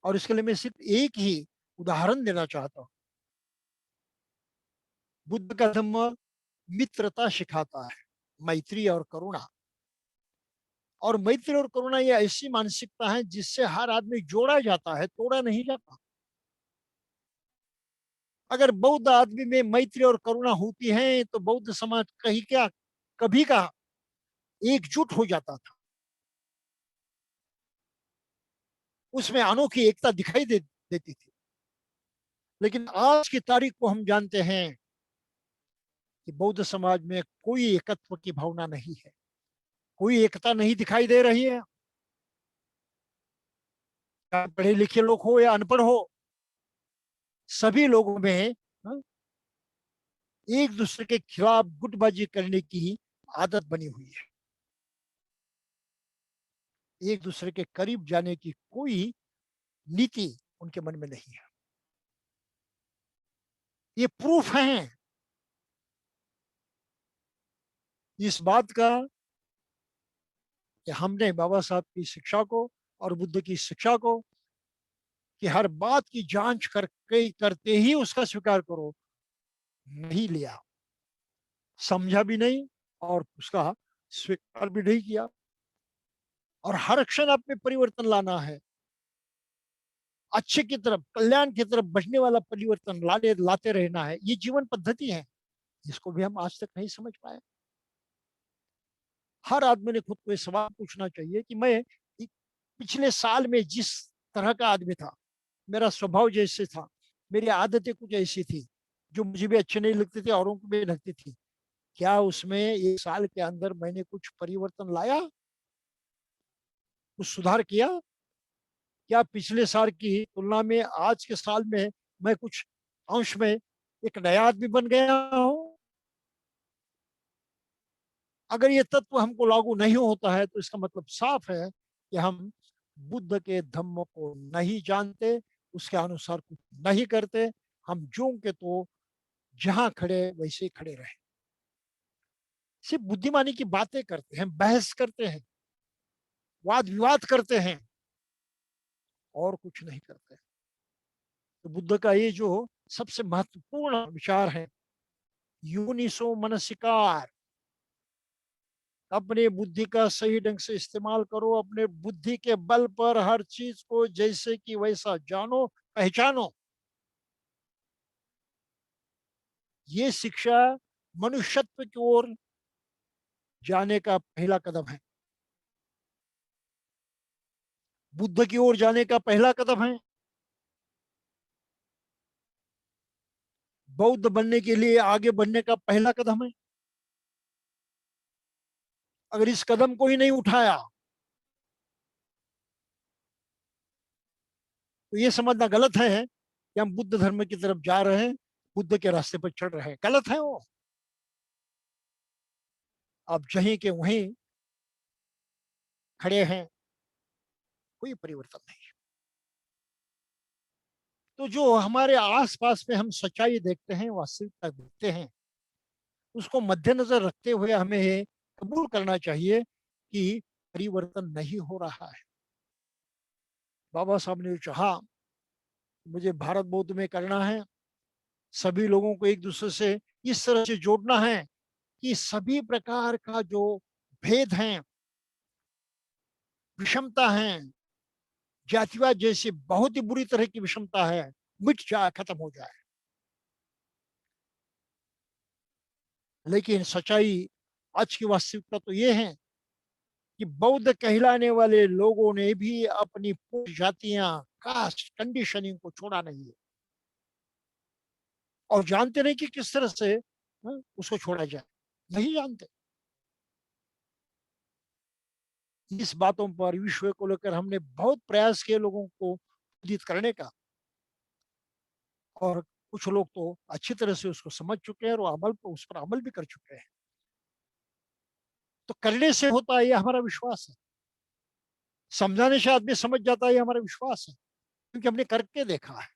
C: और इसके लिए मैं सिर्फ एक ही उदाहरण देना चाहता हूं। बुद्ध का धम्म मित्रता सिखाता है, मैत्री और करुणा। और मैत्री और करुणा ये ऐसी मानसिकता है जिससे हर आदमी जोड़ा जाता है, तोड़ा नहीं जाता। अगर बौद्ध आदमी में मैत्री और करुणा होती है तो बौद्ध समाज कहीं क्या कभी का एकजुट हो जाता था, उसमें अनोखी एकता दिखाई देती थी। लेकिन आज की तारीख को हम जानते हैं कि बौद्ध समाज में कोई एकत्व की भावना नहीं है, कोई एकता नहीं दिखाई दे रही है। चाहे पढ़े लिखे लोग हो या अनपढ़ हो, सभी लोगों में एक दूसरे के खिलाफ गुटबाजी करने की आदत बनी हुई है। एक दूसरे के करीब जाने की कोई नीति उनके मन में नहीं है। ये प्रूफ है इस बात का कि हमने बाबा साहब की शिक्षा को और बुद्ध की शिक्षा को कि हर बात की जांच करते ही उसका स्वीकार करो, नहीं लिया, समझा भी नहीं और उसका स्वीकार भी नहीं किया। और हर क्षण आप में परिवर्तन लाना है, अच्छे की तरफ, कल्याण की तरफ बढ़ने वाला परिवर्तन लाते रहना है। ये जीवन पद्धति है, जिसको भी हम आज तक नहीं समझ पाए। हर आदमी ने खुद को ये सवाल पूछना चाहिए कि मैं पिछले साल में जिस तरह का आदमी था, मेरा स्वभाव जैसे था, मेरी आदतें कुछ ऐसी थी जो मुझे भी अच्छे नहीं लगती थी, औरों को भी लगती थी, क्या उसमें एक साल के अंदर मैंने कुछ परिवर्तन लाया, कुछ सुधार किया? क्या पिछले साल की तुलना में आज के साल में मैं कुछ अंश में एक नया आदमी बन गया हूं? अगर ये तत्व हमको लागू नहीं होता है तो इसका मतलब साफ है कि हम बुद्ध के धम्म को नहीं जानते, उसके अनुसार कुछ नहीं करते। हम जो के तो जहां खड़े वैसे ही खड़े रहे, सिर्फ बुद्धिमानी की बातें करते हैं, बहस करते हैं, वाद विवाद करते हैं और कुछ नहीं करते। तो बुद्ध का ये जो सबसे महत्वपूर्ण विचार है, यूनिसो मनसिकार, अपने बुद्धि का सही ढंग से इस्तेमाल करो, अपने बुद्धि के बल पर हर चीज को जैसे कि वैसा जानो, पहचानो। ये शिक्षा मनुष्यत्व की ओर जाने का पहला कदम है, बुद्ध की ओर जाने का पहला कदम है। बौद्ध बनने के लिए आगे बढ़ने का पहला कदम है। अगर इस कदम को ही नहीं उठाया तो ये समझना गलत है कि हम बुद्ध धर्म की तरफ जा रहे हैं, बुद्ध के रास्ते पर चढ़ रहे हैं। गलत है वो। आप जहीं के वहीं खड़े हैं, कोई परिवर्तन नहीं। तो जो हमारे आसपास में हम सच्चाई देखते हैं, वास्तविकता देखते हैं, उसको मद्देनजर रखते हुए हमें ये कबूल करना चाहिए कि परिवर्तन नहीं हो रहा है। बाबा साहब ने चाहा मुझे भारत बौद्ध में करना है, सभी लोगों को एक दूसरे से इस तरह से जोड़ना है कि सभी प्रकार का जो भेद है, विषमता है, जातिवाद जैसी बहुत ही बुरी तरह की विषमता है, मिट जाए, खत्म हो जाए। लेकिन सच्चाई, आज की वास्तविकता तो ये है कि बौद्ध कहलाने वाले लोगों ने भी अपनी जातियां, कास्ट, कंडीशनिंग को छोड़ा नहीं है, और जानते नहीं कि किस तरह से उसको छोड़ा जाए, नहीं जानते। इस बातों पर, विषय को लेकर हमने बहुत प्रयास किए लोगों को प्रेरित करने का, और कुछ लोग तो अच्छी तरह से उसको समझ चुके हैं और उस पर अमल भी कर चुके हैं। तो करने से होता है, ये हमारा विश्वास है। समझाने से आदमी समझ जाता है, ये हमारा विश्वास है, क्योंकि हमने करके देखा है।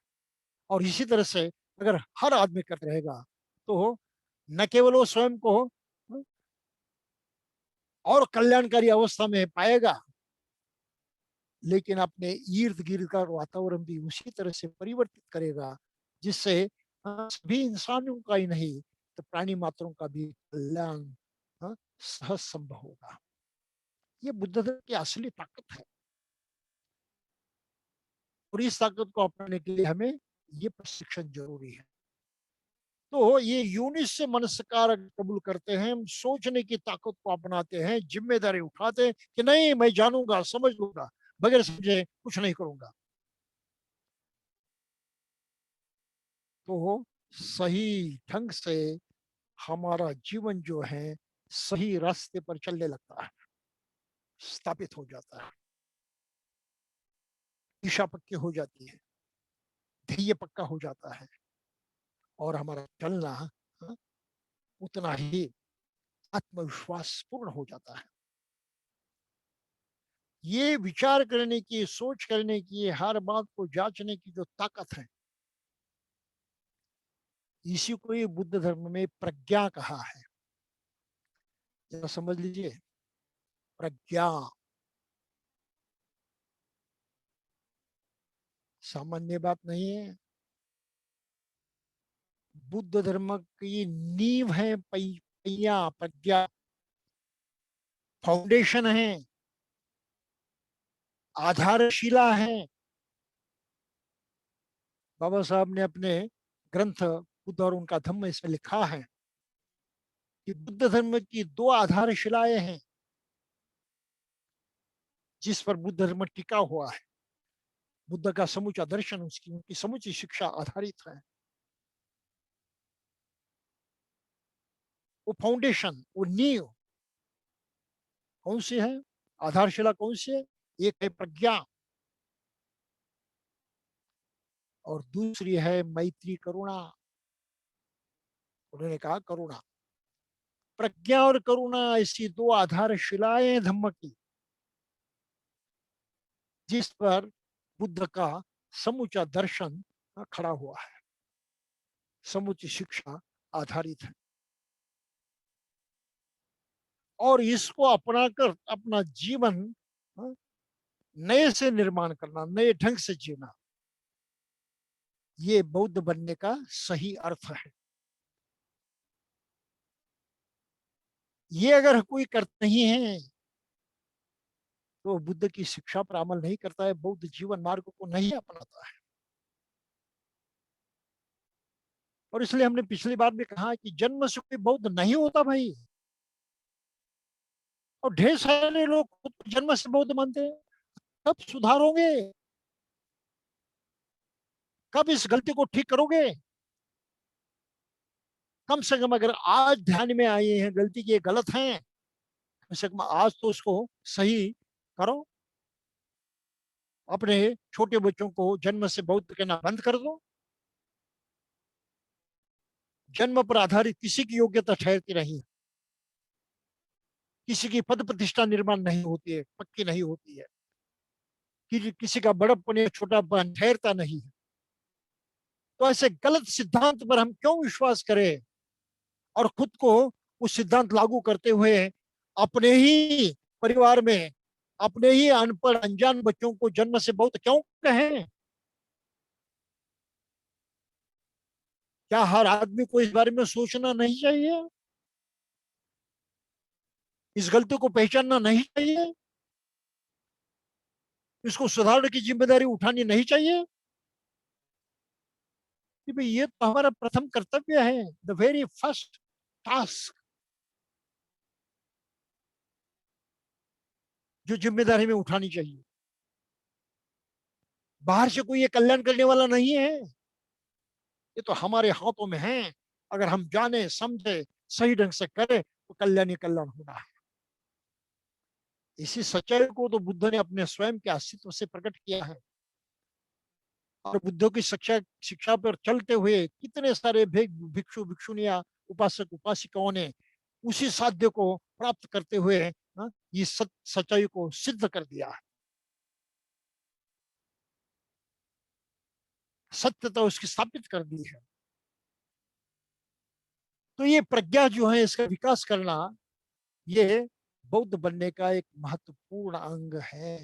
C: और इसी तरह से अगर हर आदमी कर रहेगा तो न केवल वो स्वयं को और कल्याणकारी अवस्था में पाएगा, लेकिन अपने इर्द गिर्द का वातावरण भी उसी तरह से परिवर्तित करेगा, जिससे सभी इंसानों का ही नहीं तो प्राणी मात्रों का भी कल्याण सहज संभव होगा। ये बुद्ध धर्म की असली ताकत है, और इस ताकत को अपनाने के लिए हमें ये प्रशिक्षण जरूरी है। तो ये यूनिट से मनस्कार कबूल करते हैं, हम सोचने की ताकत को अपनाते हैं, जिम्मेदारी उठाते हैं कि नहीं, मैं जानूंगा, समझ लूंगा, बगैर समझे कुछ नहीं करूंगा। तो सही ढंग से हमारा जीवन जो है सही रास्ते पर चलने लगता है, स्थापित हो जाता है, दिशा पक्की हो जाती है, ध्येय पक्का हो जाता है, और हमारा चलना उतना ही आत्मविश्वास पूर्ण हो जाता है। ये विचार करने की, सोच करने की, हर बात को जांचने की जो ताकत है, इसी को ये बुद्ध धर्म में प्रज्ञा कहा है। जरा समझ लीजिए, प्रज्ञा सामान्य बात नहीं है। बुद्ध धर्म की नींव है, पहिया, प्रज्ञा फाउंडेशन है, आधारशिला है। बाबा साहब ने अपने ग्रंथ बुद्ध और उनका धम्म इसमें लिखा है कि बुद्ध धर्म की दो आधारशिलाएं हैं जिस पर बुद्ध धर्म टिका हुआ है। बुद्ध का समूचा दर्शन, उसकी उनकी समूची शिक्षा आधारित है। वो फाउंडेशन, वो नींव कौन सी है, आधारशिला कौन सी है? एक है प्रज्ञा, और दूसरी है मैत्री, करुणा। उन्होंने कहा करुणा, प्रज्ञा और करुणा ऐसी दो आधारशिलाएं धम्म की, जिस पर बुद्ध का समूचा दर्शन खड़ा हुआ है, समूची शिक्षा आधारित है। और इसको अपनाकर अपना जीवन नए से निर्माण करना, नए ढंग से जीना, ये बौद्ध बनने का सही अर्थ है। ये अगर कोई करते नहीं है तो बुद्ध की शिक्षा पर अमल नहीं करता है, बौद्ध जीवन मार्ग को नहीं अपनाता है। और इसलिए हमने पिछली बार भी कहा कि जन्म से कोई बौद्ध नहीं होता भाई। और ढेर सारे लोग खुद को जन्म से बौद्ध मानते हैं। कब सुधारोगे? कब इस गलती को ठीक करोगे? कम से कम अगर आज ध्यान में आई है गलती की, ये गलत है, कम से कम आज तो उसको सही करो। अपने छोटे बच्चों को जन्म से बौद्ध कहना बंद कर दो। जन्म पर आधारित किसी की योग्यता ठहरती नहीं, किसी की पद प्रतिष्ठा निर्माण नहीं होती है, पक्की नहीं होती है, किसी का बड़प्पन या छोटापन ठहरता नहीं है। तो ऐसे गलत सिद्धांत पर हम क्यों विश्वास करें और खुद को उस सिद्धांत लागू करते हुए अपने ही परिवार में अपने ही अनपढ़ अनजान बच्चों को जन्म से बौद्ध क्यों कहें? क्या हर आदमी को इस बारे में सोचना नहीं चाहिए? इस गलती को पहचानना नहीं चाहिए? इसको सुधारने की जिम्मेदारी उठानी नहीं चाहिए? कि भाई ये तो हमारा प्रथम कर्तव्य है, द वेरी फर्स्ट टास्क, जो जिम्मेदारी में उठानी चाहिए। बाहर से कोई ये कल्याण करने वाला नहीं है, ये तो हमारे हाथों में है। अगर हम जाने समझे सही ढंग से करें तो कल्याण ही कल्याण होना है। इसी सच्चाई को तो बुद्ध ने अपने स्वयं के अस्तित्व से प्रकट किया है। और बुद्ध की शिक्षा पर चलते हुए कितने सारे भिक्षु भिक्षुनिया उपासक उपासिकाओं ने उसी साध्य को प्राप्त करते हुए ये सच्चाई को सिद्ध कर दिया है। सत्यता उसकी स्थापित कर दी है। तो ये प्रज्ञा जो है, इसका विकास करना, ये बौद्ध बनने का एक महत्वपूर्ण अंग है।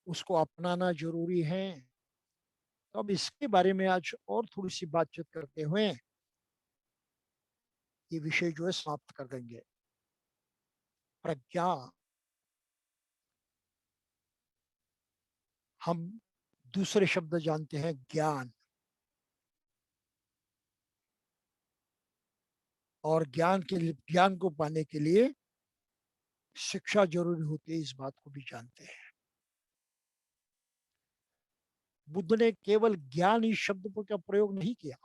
C: उसको अपनाना जरूरी है। तो अब इसके बारे में आज और थोड़ी सी बातचीत करते हुए ये विषय जो है समाप्त कर देंगे। प्रज्ञा, हम दूसरे शब्द जानते हैं ज्ञान। और ज्ञान को पाने के लिए शिक्षा जरूरी होती है, इस बात को भी जानते हैं। बुद्ध ने केवल ज्ञान इस शब्द का प्रयोग नहीं किया,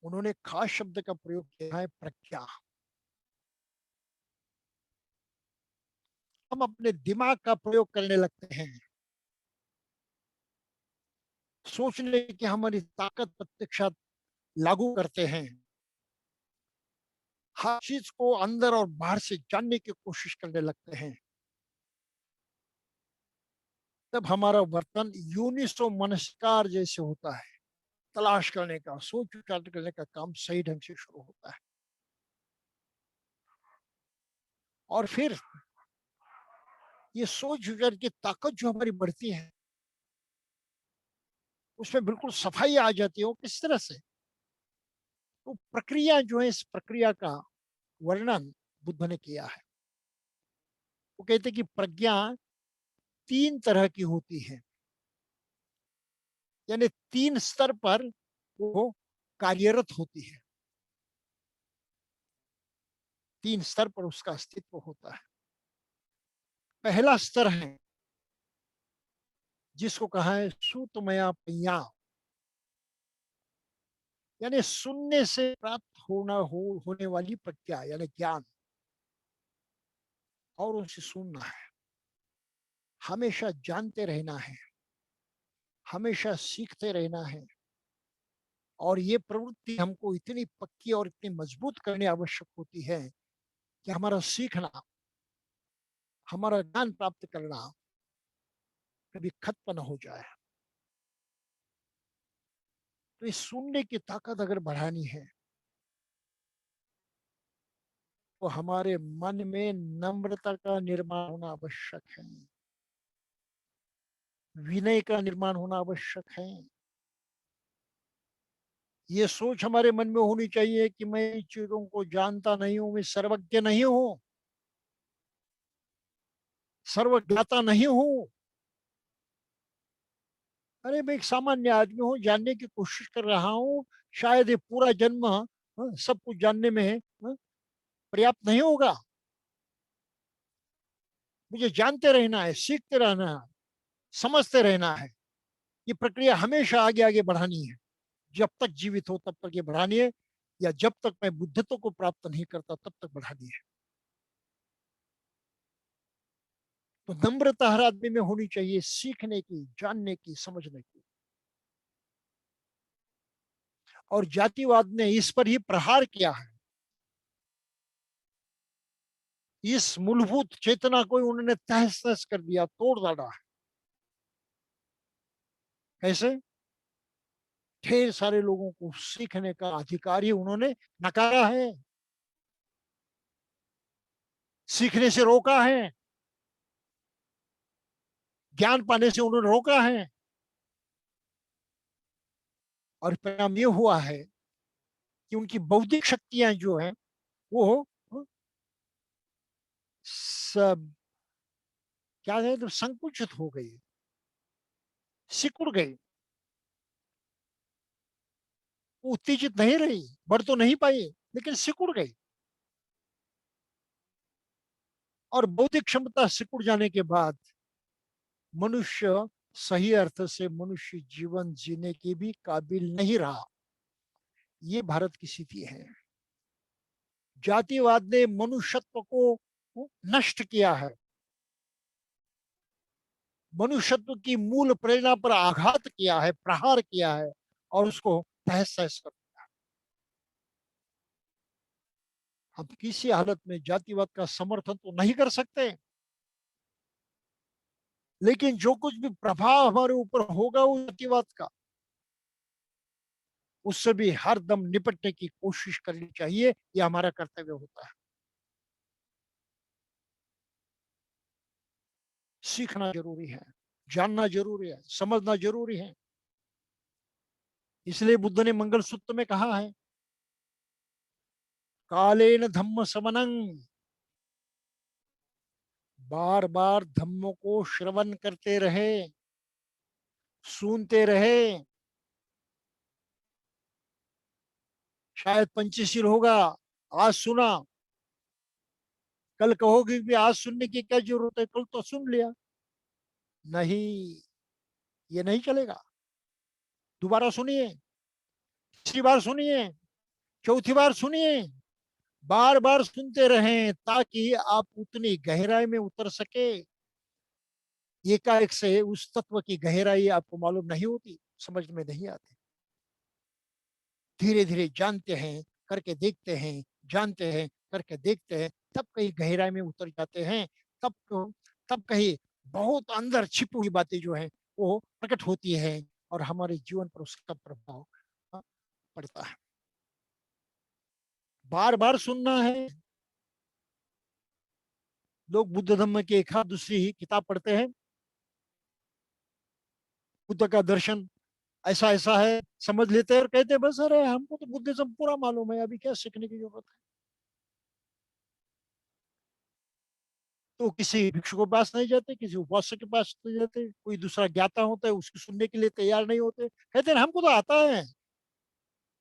C: उन्होंने खास शब्द का प्रयोग किया है, प्रज्ञा। हम अपने दिमाग का प्रयोग करने लगते हैं, सोचने की हमारी ताकत प्रत्यक्षात लागू करते हैं, हर चीज को अंदर और बाहर से जानने की कोशिश करने लगते हैं। तब हमारा वर्तन यूनिसो मनस्कार जैसे होता है। तलाश करने का, सोच विचार करने का काम सही ढंग से शुरू होता है। और फिर ये सोच विचार की ताकत जो हमारी बढ़ती है, उसमें बिल्कुल सफाई आ जाती है। वो किस तरह से? तो प्रक्रिया जो है, इस प्रक्रिया का वर्णन बुद्ध ने किया है। वो कहते हैं कि प्रज्ञा 3 तरह की होती है, यानी 3 स्तर पर वो कार्यरत होती है। 3 स्तर पर उसका अस्तित्व होता है। पहला स्तर है जिसको कहा है सुतमया पय्या, यानी सुनने से प्राप्त होने वाली प्रज्ञा, यानी ज्ञान। और उसे सुनना है, हमेशा जानते रहना है, हमेशा सीखते रहना है। और ये प्रवृत्ति हमको इतनी पक्की और इतनी मजबूत करनी आवश्यक होती है कि हमारा सीखना, हमारा ज्ञान प्राप्त करना कभी खत्म न हो जाए। तो इस सुनने की ताकत अगर बढ़ानी है तो हमारे मन में नम्रता का निर्माण होना आवश्यक है, विनय का निर्माण होना आवश्यक है। ये सोच हमारे मन में होनी चाहिए कि मैं इन चीजों को जानता नहीं हूं, मैं सर्वज्ञ नहीं हूं, सर्वज्ञाता नहीं हूं। अरे मैं एक सामान्य आदमी हूँ, जानने की कोशिश कर रहा हूँ, शायद ये पूरा जन्म सब कुछ जानने में पर्याप्त नहीं होगा। मुझे जानते रहना है, सीखते रहना है, समझते रहना है। ये प्रक्रिया हमेशा आगे आगे बढ़ानी है। जब तक जीवित हो तब तक ये बढ़ानी है, या जब तक मैं बुद्धत्व को प्राप्त नहीं करता तब तक बढ़ानी है। तो नम्रता हर आदमी में होनी चाहिए, सीखने की, जानने की, समझने की। और जातिवाद ने इस पर ही प्रहार किया है। इस मूलभूत चेतना को उन्होंने तहस नहस कर दिया, तोड़ डाला है। कैसे? ढेर सारे लोगों को सीखने का अधिकार ही उन्होंने नकारा है, सीखने से रोका है, ज्ञान पाने से उन्होंने रोका है। और परिणाम ये हुआ है कि उनकी बौद्धिक शक्तियां जो हैं वो सब क्या है, तो संकुचित हो गई, सिकुड़ गई, वो उत्तेजित नहीं रही, बढ़ तो नहीं पाई, लेकिन सिकुड़ गई। और बौद्धिक क्षमता सिकुड़ जाने के बाद मनुष्य सही अर्थ से मनुष्य जीवन जीने के भी काबिल नहीं रहा। ये भारत की स्थिति है। जातिवाद ने मनुष्यत्व को नष्ट किया है, मनुष्यत्व की मूल प्रेरणा पर आघात किया है, प्रहार किया है, और उसको तहस नहस कर दिया। हम किसी हालत में जातिवाद का समर्थन तो नहीं कर सकते, लेकिन जो कुछ भी प्रभाव हमारे ऊपर होगा वो जातिवाद का, उससे भी हर दम निपटने की कोशिश करनी चाहिए। यह हमारा कर्तव्य होता है। सीखना जरूरी है, जानना जरूरी है, समझना जरूरी है। इसलिए बुद्ध ने मंगल सूत्र में कहा है, कालेन धम्म समनं, बार बार धम्मों को श्रवण करते रहे, सुनते रहे। शायद पंचशील होगा, आज सुना, कल कहोगे कि आज सुनने की क्या जरूरत है, कल तो सुन लिया। नहीं, ये नहीं चलेगा। दोबारा सुनिए, तीसरी बार सुनिए, चौथी बार सुनिए, बार बार सुनते रहें, ताकि आप उतनी गहराई में उतर सके। एकाएक से उस तत्व की गहराई आपको मालूम नहीं होती, समझ में नहीं आती। धीरे धीरे जानते हैं, करके देखते हैं, जानते हैं, करके देखते हैं, तब कहीं गहराई में उतर जाते हैं। तब तब कहीं बहुत अंदर छिपी हुई बातें जो है वो प्रकट होती है, और हमारे जीवन पर उसका प्रभाव पड़ता है। बार बार सुनना है। लोग बुद्ध धम्म की एक हाथ दूसरी किताब पढ़ते हैं, बुद्ध का दर्शन ऐसा ऐसा है, समझ लेते हैं और कहते हैं बस, अरे हमको तो बुद्धिज्म पूरा मालूम है, अभी क्या सीखने की जरूरत है। तो किसी भिक्षु के पास नहीं जाते, किसी उपासक के पास नहीं जाते, कोई दूसरा ज्ञाता होता है उसकी सुनने के लिए तैयार नहीं होते। कहते हैं हमको तो आता है,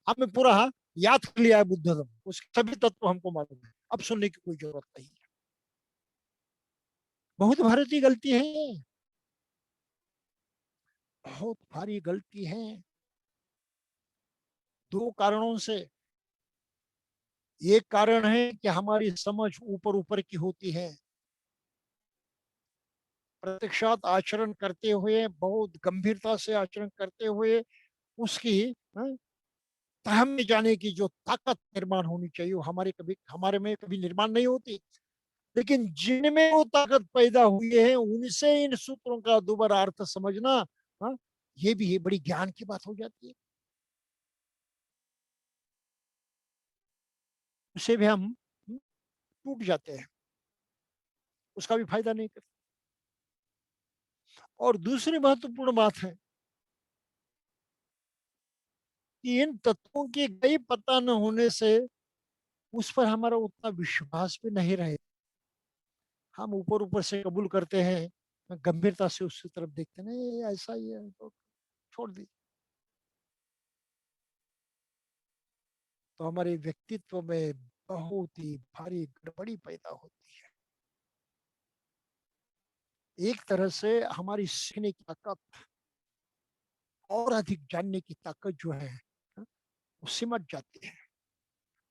C: हमें पूरा याद कर लिया है बुद्ध धर्म, उसके सभी तत्व हमको मालूम है, अब सुनने की कोई जरूरत नहीं है। बहुत भारी गलती है ये, बहुत भारी गलती है। दो कारणों से। एक कारण है कि हमारी समझ ऊपर ऊपर की होती है, प्रत्यक्षात आचरण करते हुए, बहुत गंभीरता से आचरण करते हुए उसकी तह में जाने की जो ताकत निर्माण होनी चाहिए वो हमारे में कभी निर्माण नहीं होती। लेकिन जिनमें वो ताकत पैदा हुई है उनसे इन सूत्रों का दोबारा अर्थ समझना, हाँ, ये भी बड़ी ज्ञान की बात हो जाती है। उसे भी हम टूट जाते हैं, उसका भी फायदा नहीं करते। और दूसरी महत्वपूर्ण बात है कि इन तत्वों की कई पता न होने से उस पर हमारा उतना विश्वास भी नहीं रहे। हम ऊपर ऊपर से कबूल करते हैं, गंभीरता से उसकी तरफ देखते नहीं, ऐसा ही है तो छोड़ दी, तो हमारे व्यक्तित्व में बहुत ही भारी गड़बड़ी पैदा होती है। एक तरह से हमारी सीखने की ताकत और अधिक जानने की ताकत जो है वो सिमट जाती है,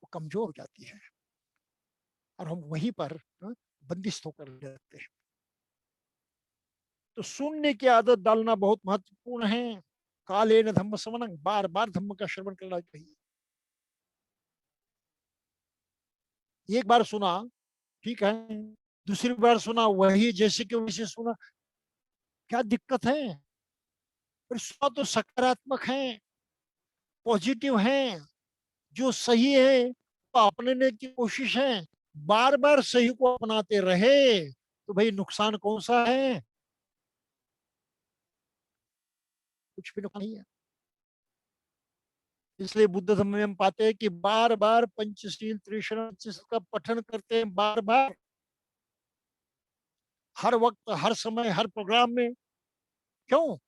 C: वो कमजोर हो जाती है और हम वहीं पर बंदिश होकर रहते हैं। तो सुनने की आदत डालना बहुत महत्वपूर्ण है। काले न धम्म समन, बार बार धम्म का श्रवण करना चाहिए। एक बार सुना ठीक है, दूसरी बार सुना वही जैसे कि वैसे सुना, क्या दिक्कत है? पर सुना तो सकारात्मक है, पॉजिटिव है, जो सही है तो अपनाने की कोशिश है। बार बार सही को अपनाते रहे तो भाई नुकसान कौन सा है? कुछ भी नुकसान नहीं है। इसलिए बुद्ध धर्म में हम पाते हैं कि बार बार पंचशील त्रिशरण का पठन करते हैं, बार बार, हर वक्त, हर समय, हर प्रोग्राम में। क्यों?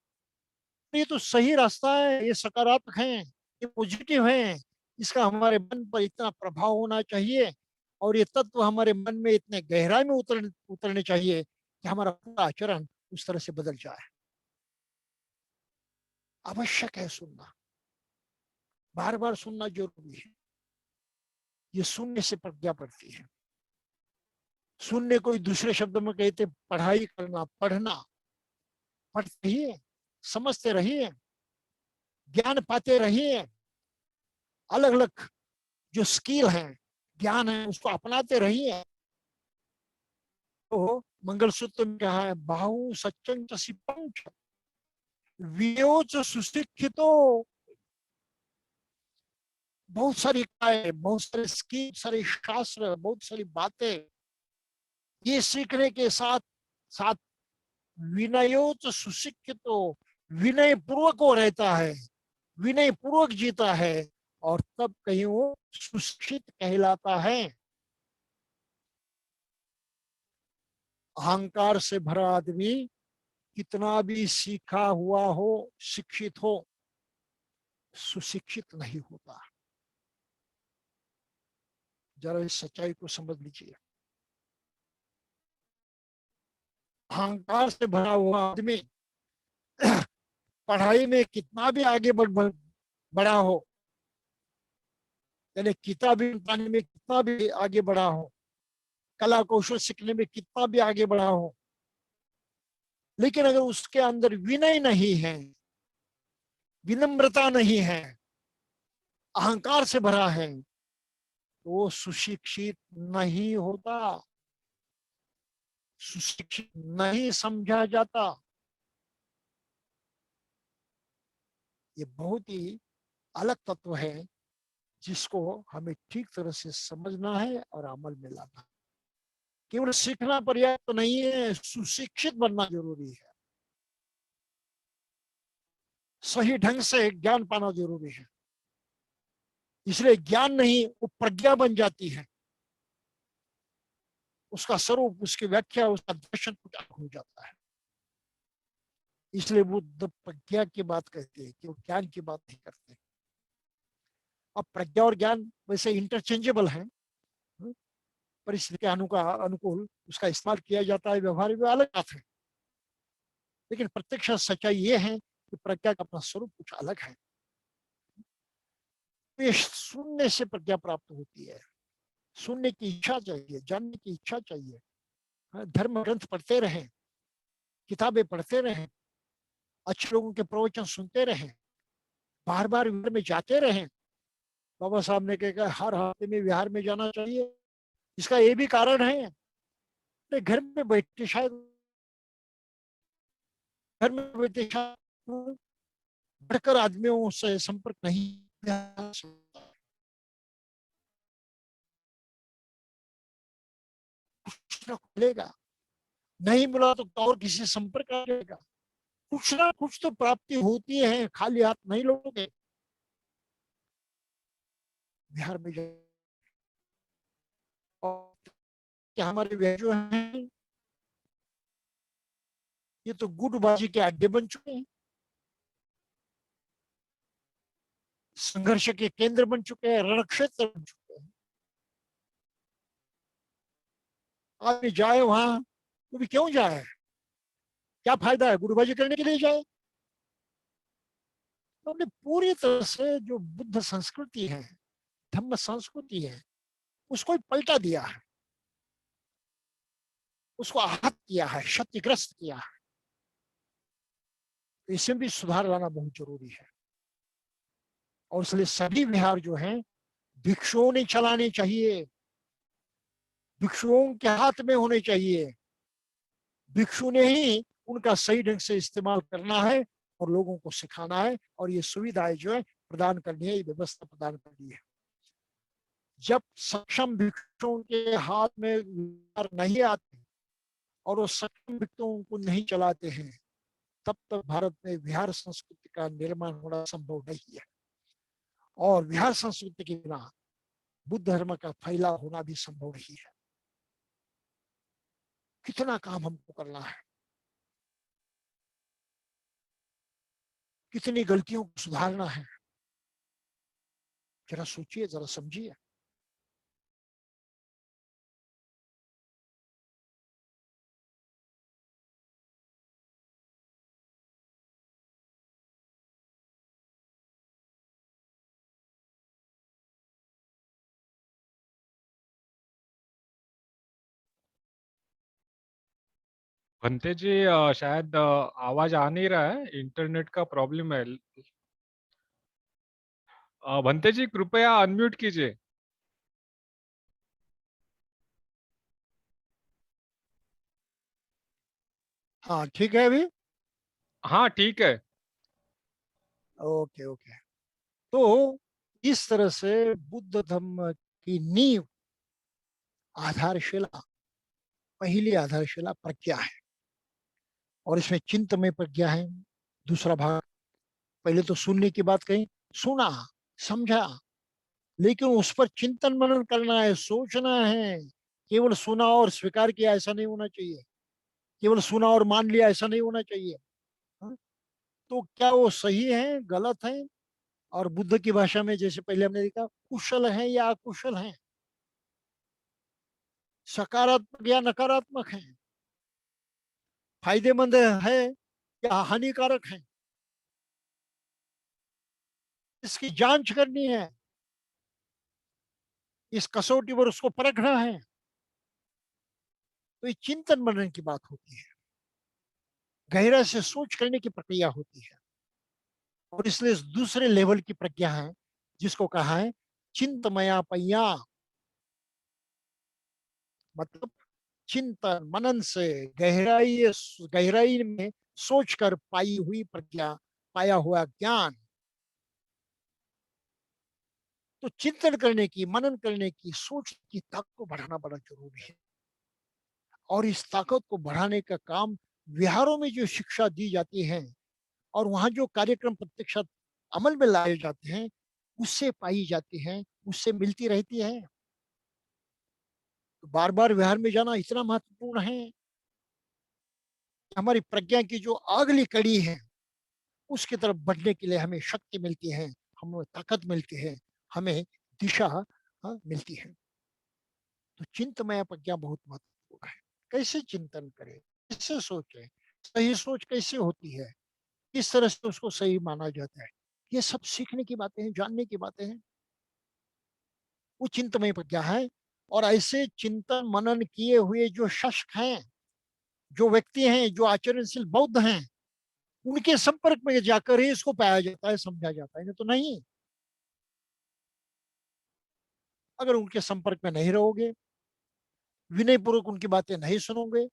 C: ये तो सही रास्ता है, ये सकारात्मक है, ये पॉजिटिव है, इसका हमारे मन पर इतना प्रभाव होना चाहिए और ये तत्व हमारे मन में इतने गहराई में उतरने चाहिए कि हमारा पूरा आचरण उस तरह से बदल जाए। आवश्यक है सुनना, बार बार सुनना जरूरी है। ये सुनने से प्रज्ञा बढ़ती है। सुनने कोई दूसरे शब्द में कहते पढ़ाई करना, पढ़ना, पढ़ते रहिए, समझते रहिए, ज्ञान पाते रहिए, अलग अलग जो स्किल है, ज्ञान है, उसको अपनाते रहिए। तो मंगलसूत्र में कहा है बाहु सच्चंच सिपंच वियोच सुशिक्षितो। बहुत सारी कायें, बहुत सारे स्किल, सारे शास्त्र, बहुत सारी बातें, ये सीखने के साथ साथ विनयोच सुशिक्षितो, विनय पूर्वक वो रहता है, विनय पूर्वक जीता है और तब कहीं वो सुशिक्षित कहलाता है। अहंकार से भरा आदमी कितना भी सीखा हुआ हो, शिक्षित हो, सुशिक्षित नहीं होता। जरा इस सच्चाई को समझ लीजिए। अहंकार से भरा हुआ आदमी पढ़ाई में कितना भी आगे बढ़ा हो, यानी किताबी पढ़ने में कितना भी आगे बढ़ा हो, कला कौशल सीखने में कितना भी आगे बढ़ा हो, लेकिन अगर उसके अंदर विनय नहीं है, विनम्रता नहीं है, अहंकार से भरा है, तो वो सुशिक्षित नहीं होता, सुशिक्षित नहीं समझा जाता। ये बहुत ही अलग तत्व है जिसको हमें ठीक तरह से समझना है और अमल में लाना है। केवल सीखना पर्याप्त नहीं है, सुशिक्षित बनना जरूरी है। सही ढंग से ज्ञान पाना जरूरी है। इसलिए ज्ञान नहीं, वो प्रज्ञा बन जाती है। उसका स्वरूप, उसकी व्याख्या, उसका दर्शन कुछ अलग हो जाता है। इसलिए बुद्ध प्रज्ञा की बात कहते हैं कि वो ज्ञान की बात नहीं करते। अब प्रज्ञा और ज्ञान वैसे इंटरचेंजेबल है, परिस्थिति के अनुकूल उसका इस्तेमाल किया जाता है, व्यवहार में अलग बात है। लेकिन प्रत्यक्ष सच्चाई ये है कि प्रज्ञा का अपना स्वरूप कुछ अलग है। तो ये सुनने से प्रज्ञा प्राप्त होती है। सुनने की इच्छा चाहिए, जानने की इच्छा चाहिए। धर्म ग्रंथ पढ़ते रहें, किताबें पढ़ते रहें, अच्छे लोगों के प्रवचन सुनते रहें, बार बार विहार में जाते रहें। बाबा साहब ने कहा हर हफ्ते में विहार में जाना चाहिए। इसका ये भी कारण है, घर में बैठे शायद, घर में बैठे शायद बढ़कर आदमियों से संपर्क नहीं मिलेगा, नहीं मिला तो और किसी संपर्क आ जाएगा। कुछ ना कुछ तो प्राप्ति होती है, खाली हाथ नहीं लोगे। बिहार में क्या हमारे वे जो हैं ये तो गुटबाजी के अड्डे बन चुके हैं। संघर्ष के केंद्र बन चुके हैं, रणक्षेत्र बन चुके हैं। आदमी जाए वहां तो भी क्यों जाए, क्या फायदा है, गुरुबाजी करने के लिए जाए। तो हमने पूरी तरह से जो बुद्ध संस्कृति है, धम्म संस्कृति है, उसको ही पलटा दिया है, उसको आहत किया है, क्षतिग्रस्त किया है। तो इसमें भी सुधार लाना बहुत जरूरी है। और इसलिए सभी विहार जो हैं भिक्षुओं ने चलाने चाहिए, भिक्षुओं के हाथ में होने चाहिए। भिक्षु ने ही उनका सही ढंग से इस्तेमाल करना है और लोगों को सिखाना है, और ये सुविधाएं जो है प्रदान करनी है, ये व्यवस्था प्रदान करनी है। जब सक्षम भिक्षुओं के हाथ में विहार नहीं आते और वो सक्षम भिक्षुओं को नहीं चलाते हैं, तब तक भारत में विहार संस्कृति का निर्माण होना संभव नहीं है। और विहार संस्कृति के बिना बुद्ध धर्म का फैलाव होना भी संभव नहीं है। कितना काम हमको करना है, कितनी गलतियों को सुधारना है, जरा सोचिए, जरा समझिए।
A: भंते जी शायद आवाज आ नहीं रहा है, इंटरनेट का प्रॉब्लम है। भंते जी कृपया अनम्यूट कीजिए।
C: हाँ ठीक है अभी।
A: हाँ ठीक है।
C: Okay okay. तो इस तरह से बुद्ध धर्म की नींव, आधारशिला, पहली आधारशिला प्रज्ञा है। और इसमें चिंतमय प्रज्ञा है दूसरा भाग। पहले तो सुनने की बात कही, सुना, समझा, लेकिन उस पर चिंतन मनन करना है, सोचना है। केवल सुना और स्वीकार किया ऐसा नहीं होना चाहिए, केवल सुना और मान लिया ऐसा नहीं होना चाहिए। हाँ? तो क्या वो सही है, गलत है, और बुद्ध की भाषा में जैसे पहले हमने देखा, कुशल है या अकुशल है, सकारात्मक या नकारात्मक है, फायदेमंद है या हानिकारक है, इसकी जांच करनी है, इस कसौटी पर उसको परखना है। तो ये चिंतन मनन की बात होती है, गहरा से सोच करने की प्रक्रिया होती है। और इसलिए इस दूसरे लेवल की प्रज्ञा है जिसको कहा है चिंतमया पय्या, मतलब चिंतन मनन से गहराई गहराई में सोचकर पाई हुई प्रज्ञा, पाया हुआ ज्ञान। तो चिंतन करने की, मनन करने की, सोच की ताकत को बढ़ाना बड़ा जरूरी है। और इस ताकत को बढ़ाने का काम विहारों में जो शिक्षा दी जाती है और वहां जो कार्यक्रम प्रत्यक्ष अमल में लाए जाते हैं, उससे पाई जाती है, उससे मिलती रहती है। तो बार बार विहार में जाना इतना महत्वपूर्ण है। हमारी प्रज्ञा की जो अगली कड़ी है उसकी तरफ बढ़ने के लिए हमें शक्ति मिलती है, हमें ताकत मिलती है, हमें दिशा मिलती है। तो चिंतमय प्रज्ञा बहुत महत्वपूर्ण है। कैसे चिंतन करें, कैसे सोचें, सही सोच कैसे होती है, किस तरह से उसको सही माना जाता है, ये सब सीखने की बातें हैं, जानने की बातें हैं। वो चिंतमय प्रज्ञा है। और ऐसे चिंतन मनन किए हुए जो शस्त्र हैं, जो व्यक्ति हैं, जो आचरणशील बौद्ध हैं, उनके संपर्क में जाकर ही इसको पाया जाता है, समझा जाता है, नहीं तो नहीं। अगर उनके संपर्क में नहीं रहोगे, विनय पूर्वक उनकी बातें नहीं सुनोगे,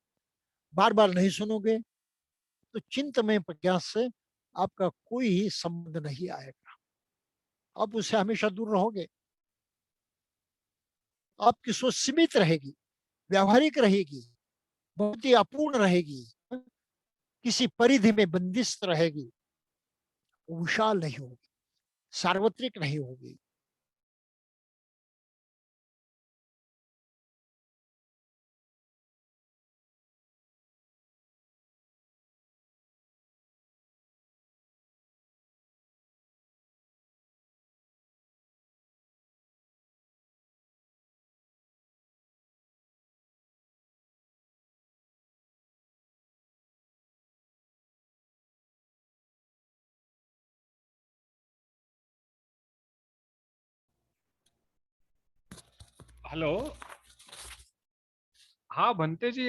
C: बार बार नहीं सुनोगे, तो चिंतमय प्रज्ञा से आपका कोई ही संबंध नहीं आएगा। आप उससे हमेशा दूर रहोगे। आपकी सोच सीमित रहेगी, व्यावहारिक रहेगी, बहुत ही अपूर्ण रहेगी, किसी परिधि में बंदिस्त रहेगी, विशाल नहीं होगी, सार्वत्रिक नहीं होगी।
A: हेलो। हाँ भंते जी,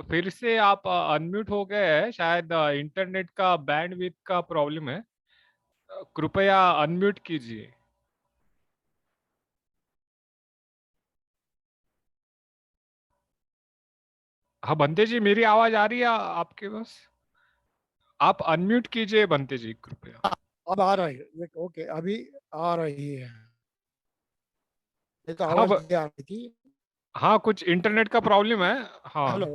A: फिर से आप अनम्यूट हो गए हैं, शायद इंटरनेट का बैंडविड्थ का प्रॉब्लम है। कृपया अनम्यूट कीजिए। हाँ भंते जी, मेरी आवाज आ रही है आपके पास? आप अनम्यूट कीजिए भंते जी, कृपया।
C: अब आ रही है, ओके अभी आ रही है। ये तो
A: हाँ
C: आवाज नहीं आ रही थी।
A: हाँ, कुछ इंटरनेट का प्रॉब्लम है।
C: हेलो।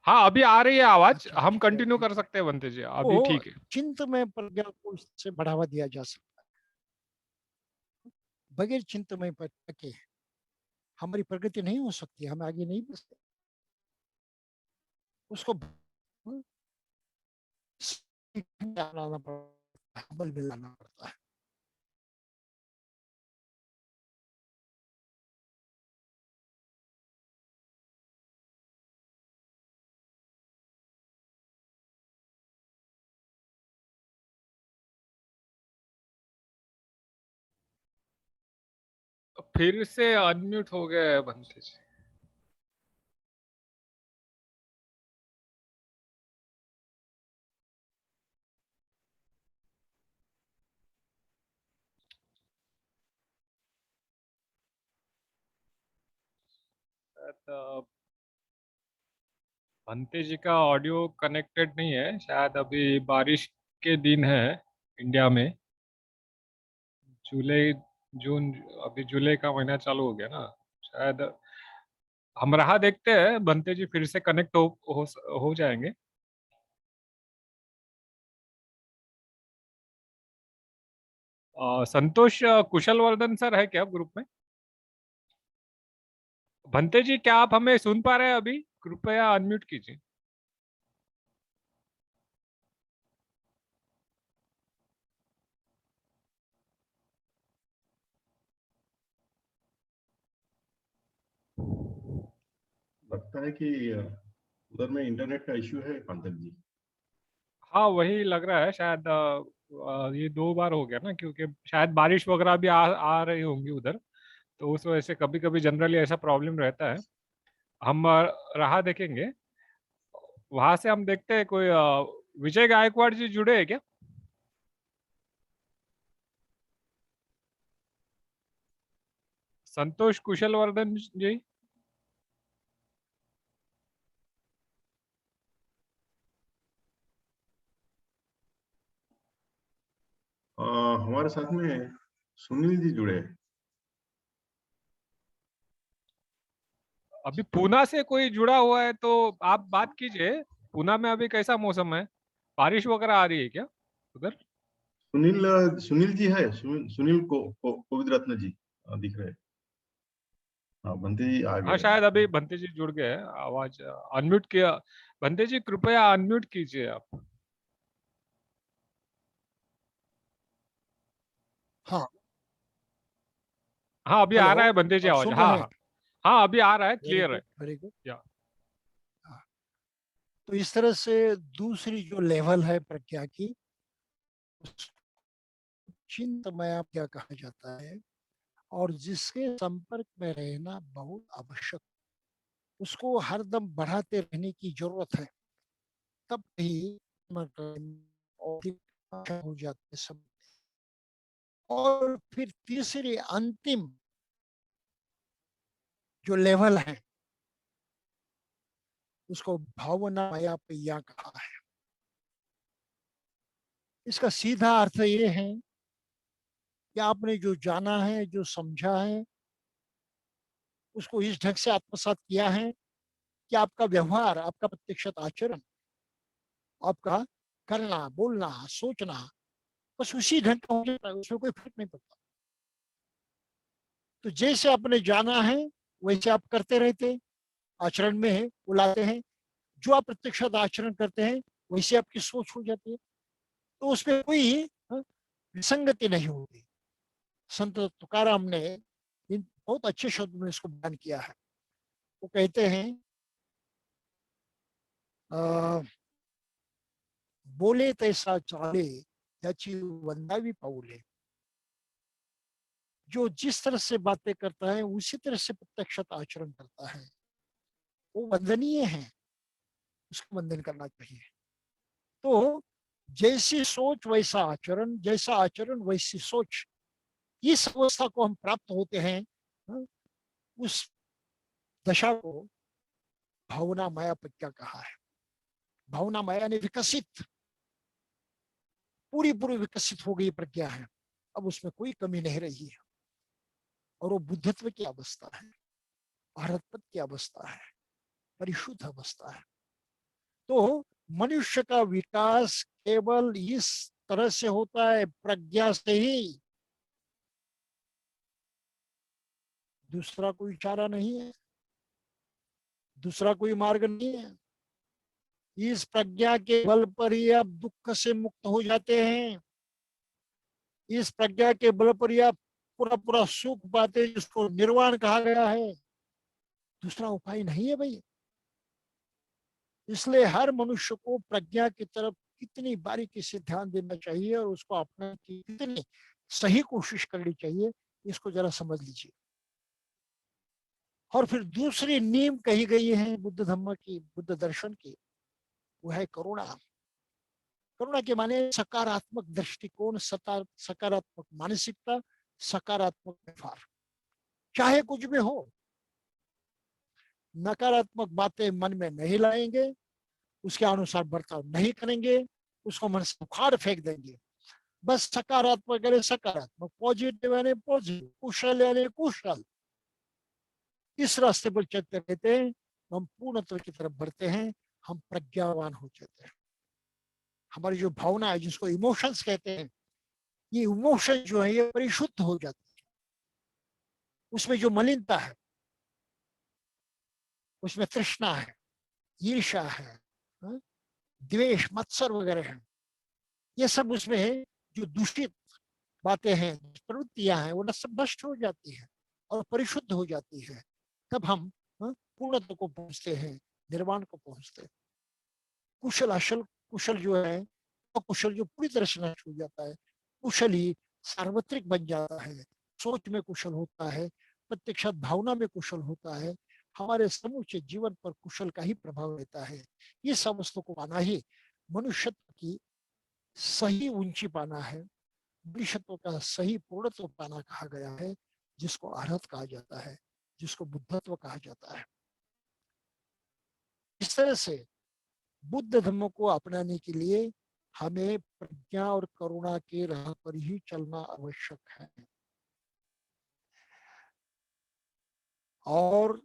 A: हाँ हाँ, अभी आ रही है आवाज,
C: अच्छा
A: हम
C: ठीक है
A: कंटिन्यू
C: ठीक
A: कर
C: है।
A: सकते हैं भंते जी, अभी
C: तो
A: ठीक है।
C: चिंतमय प्रज्ञा को इससे बढ़ावा दिया जा सकता है। बगैर चिंतमय प्रज्ञा के हमारी प्रगति नहीं हो सकती, हम आगे नहीं बढ़ सकते। उसको लाना पड़ता है, अमल में लाना पड़ता है।
A: फिर से अनम्यूट हो गए भंते जी। शायद भंते जी का ऑडियो कनेक्टेड नहीं है, शायद अभी बारिश के दिन है इंडिया में। जुलाई, जून, अभी जुलाई का महीना चालू हो गया ना, शायद। हम राह देखते हैं, भंते जी फिर से कनेक्ट हो जाएंगे। संतोष कुशल वर्धन सर है क्या ग्रुप में? भंते जी, क्या आप हमें सुन पा रहे हैं अभी? कृपया अनम्यूट कीजिए।
E: लगता है कि उधर में इंटरनेट का इश्यू है पंकज जी।
A: हाँ वही लग रहा है, शायद ये 2 बार हो गया ना, क्योंकि शायद बारिश वगैरह भी आ रही होंगी उधर, तो उस वजह से कभी कभी जनरली ऐसा प्रॉब्लम रहता है। हम राह देखेंगे। वहां से हम देखते हैं कोई विजय गायकवाड़ जी जुड़े हैं क्या? संतोष कुशल वर्धन जी।
E: अ, हमारे साथ में सुनील जी जुड़े हैं।
A: अभी पूना से कोई जुड़ा हुआ है तो आप बात कीजिए। पूना में अभी कैसा मौसम है? बारिश वगैरह आ रही है क्या उधर?
E: सुनील जी है, सुनील कोविद रत्न जी दिख रहे हैं। हाँ, बंदे जी आ
A: हाँ
E: गए।
A: शायद अभी बंते जी जुड़ गए हैं, आवाज अनम्यूट किया। बंते जी कृपया अनम्यूट कीजिए आप।
C: हाँ
A: हाँ अभी आ
C: हेलो।
A: रहा है बंते जी
C: अब
A: आवाज,
C: सुन
A: हाँ
C: रहे हैं?
A: हाँ। हाँ अभी आ रहा है,
C: वेरी
A: क्लियर है।
C: Good very good.
A: या
C: हाँ, तो इस तरह से दूसरी जो लेवल है प्रज्ञा की, चिंतमय क्या कहा जाता है, और जिसके संपर्क में रहना बहुत आवश्यक, उसको हरदम बढ़ाते रहने की जरूरत है। तब ही और हो जाते सब। और फिर तीसरी अंतिम जो लेवल है, उसको भावना मायापैया कहा है। इसका सीधा अर्थ ये है कि आपने जो जाना है, जो समझा है, उसको इस ढंग से आत्मसात किया है कि आपका व्यवहार, आपका प्रत्यक्ष आचरण, आपका करना, बोलना, सोचना बस उसी ढंग का हो जाता है, उसमें कोई फर्क नहीं पड़ता। तो जैसे आपने जाना है वैसे आप करते रहते, आचरण में है वो लाते हैं। जो आप प्रत्यक्ष आचरण करते हैं वैसे आपकी सोच हो जाती है, तो उसमें कोई विसंगति नहीं होती। संत तुकाराम ने इन बहुत अच्छे शब्द में इसको बयान किया है। वो कहते हैं अ, बोले तैसा चाले त्याची वंदावी पाऊले। जो जिस तरह से बातें करता है उसी तरह से प्रत्यक्षत आचरण करता है, वो वंदनीय है, उसको वंदन करना चाहिए। तो जैसी सोच वैसा आचरण, जैसा आचरण वैसी सोच, इस अवस्था को हम प्राप्त होते हैं। हाँ, उस दशा को भावना माया प्रज्ञा कहा है। भावना माया ने विकसित, पूरी पूरी विकसित हो गई प्रज्ञा है, अब उसमें कोई कमी नहीं रही है, और वो बुद्धत्व की अवस्था है, भारतपद की अवस्था है, परिशुद्ध अवस्था है। तो मनुष्य का विकास केवल इस तरह से होता है, प्रज्ञा से ही, दूसरा कोई चारा नहीं है, दूसरा कोई मार्ग नहीं है। इस प्रज्ञा के बल पर ही आप दुख से मुक्त हो जाते हैं, इस प्रज्ञा के बल पर ही आप पूरा पूरा सुख पाते हैं, जिसको निर्वाण कहा गया है। दूसरा उपाय नहीं है भाई। इसलिए हर मनुष्य को प्रज्ञा की तरफ कितनी बारीकी से ध्यान देना चाहिए और उसको अपने की कितनी सही कोशिश करनी चाहिए, इसको जरा समझ लीजिए। और फिर दूसरी नीम कही गई है बुद्ध धम्म की, बुद्ध दर्शन की, वो है करुणा। करुणा के माने सकारात्मक दृष्टिकोण, सकारात्मक मानसिकता, सकारात्मक व्यवहार, चाहे कुछ भी हो। नकारात्मक बातें मन में नहीं लाएंगे, उसके अनुसार बर्ताव नहीं करेंगे, उसको मन से उखाड़ फेंक देंगे। बस सकारात्मक यानी सकारात्मक, पॉजिटिव यानी पॉजिटिव, कुशल यानी कुशल, इस रास्ते पर चलते रहते हैं, हम पूर्णत्व की तरफ बढ़ते हैं, हम प्रज्ञावान हो जाते हैं। हमारी जो भावना है, जिसको इमोशंस कहते हैं, ये इमोशन जो है ये परिशुद्ध हो जाती है। उसमें जो मलिनता है, उसमें तृष्णा है, ईर्ष्या है, द्वेष, मत्सर वगैरह है, ये सब उसमें है। जो दूषित बातें हैं, प्रवृत्तियां हैं, वो सब नष्ट हो जाती है और परिशुद्ध हो जाती है। तब हम पूर्णत्व को पहुंचते हैं, निर्वाण को पहुंचते हैं। कुशल अशल, कुशल जो है अकुशल जो पूरी तरह से नष्ट हो जाता है, कुशल ही सार्वत्रिक बन जाता है। सोच में कुशल होता है, प्रत्यक्षात भावना में कुशल होता है, हमारे समूचे जीवन पर कुशल का ही प्रभाव रहता है। ये समस्तों को पाना ही मनुष्यत्व की सही ऊंची पाना है, मनुष्यत्व का सही पूर्णत्व पाना कहा गया है, जिसको अरहत कहा जाता है, जिसको बुद्धत्व कहा जाता है। इस तरह से बुद्ध धर्म को अपनाने के लिए हमें प्रज्ञा और करुणा के राह पर ही चलना आवश्यक है। और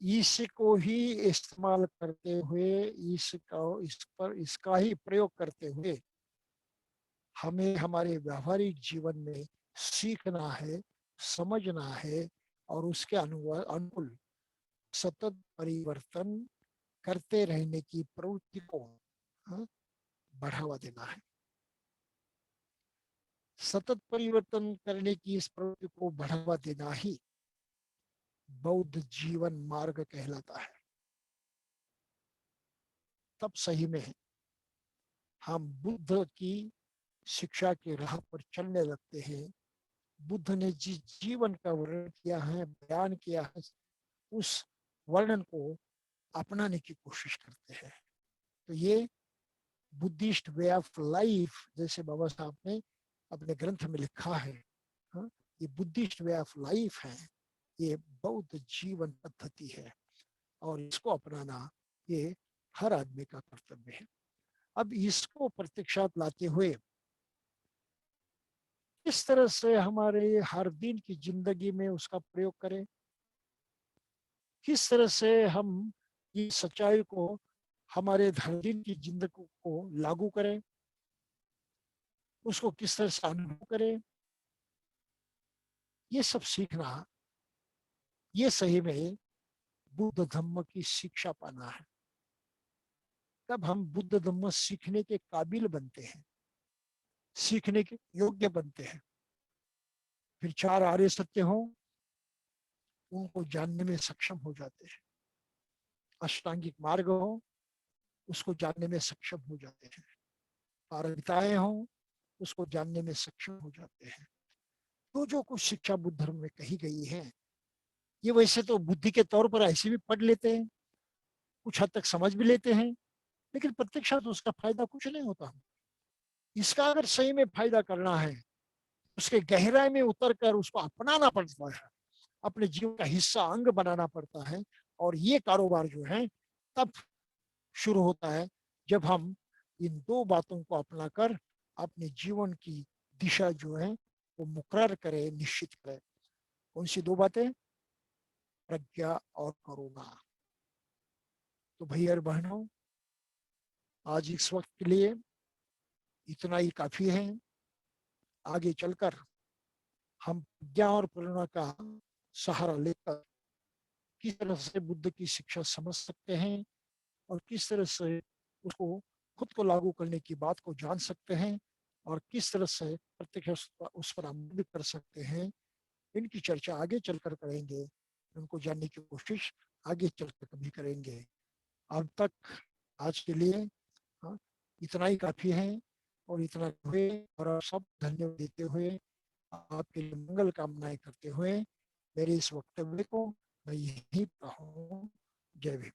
C: इसको ही इस्तेमाल करते हुए, इसका ही प्रयोग करते हुए हमें हमारे व्यावहारिक जीवन में सीखना है, समझना है, और उसके अनुकूल सतत परिवर्तन करते रहने की प्रवृत्ति को बढ़ावा देना है। सतत परिवर्तन करने की इस प्रवृत्ति को बढ़ावा देना ही बौद्ध जीवन मार्ग कहलाता है। तब सही में हम बुद्ध की शिक्षा के राह पर चलने लगते हैं। बुद्ध ने जिस जीवन का वर्णन किया है, बयान किया है, उस वर्णन को अपनाने की कोशिश करते हैं। तो ये बुद्धिस्ट वे ऑफ लाइफ, जैसे बाबा साहब ने अपने ग्रंथ में लिखा है, ये बुद्धिस्ट वे ऑफ लाइफ है, ये बौद्ध जीवन पद्धति है, और इसको अपनाना ये हर आदमी का कर्तव्य है। अब इसको प्रत्यक्षात लाते हुए किस तरह से हमारे हर दिन की जिंदगी में उसका प्रयोग करें, किस तरह से हम इस सच्चाई को हमारे हर दिन की जिंदगी को लागू करें, उसको किस तरह से अनुभव करें, ये सब सीखना, ये सही में बुद्ध धम्म की शिक्षा पाना है। तब हम बुद्ध धम्म सीखने के काबिल बनते हैं, सीखने के योग्य बनते हैं। फिर चार आर्य सत्य हो, उनको जानने में सक्षम हो जाते हैं। अष्टांगिक मार्ग हो, उसको जानने में सक्षम हो जाते हैं। पारमिताएं हो, उसको जानने में सक्षम हो जाते हैं। जो कुछ शिक्षा बुद्ध धर्म में कही गई है, ये वैसे तो बुद्धि के तौर पर ऐसे भी पढ़ लेते हैं, कुछ हद तक समझ भी लेते हैं, लेकिन प्रत्यक्षात उसका फायदा कुछ नहीं होता। इसका अगर सही में फायदा करना है, उसके गहराई में उतर कर उसको अपनाना पड़ता है, अपने जीवन का हिस्सा अंग बनाना पड़ता है। और ये कारोबार जो है तब शुरू होता है जब हम इन दो बातों को अपनाकर अपने जीवन की दिशा जो है वो मुकर्रर करें, निश्चित करें। कौन सी दो बातें? प्रज्ञा और करुणा। तो भैया और बहनों, आज इस वक्त के लिए इतना ही काफी है। आगे चलकर हम प्रज्ञा और करुणा का सहारा लेकर किस तरह से बुद्ध की शिक्षा समझ सकते हैं और किस तरह से उसको खुद को लागू करने की बात को जान सकते हैं और किस तरह से प्रत्यक्ष उस पर अमल भी कर सकते हैं, इनकी चर्चा आगे चलकर करेंगे। उनको जानने की कोशिश आगे चलकर कभी करेंगे। अब तक आज के लिए इतना ही काफी है। और इतना हुए और आप सब धन्यवाद देते हुए, आपके लिए मंगल कामनाएं करते हुए मेरे इस वक्तव्य को मैं यहीं पर हूँ। जय भीम।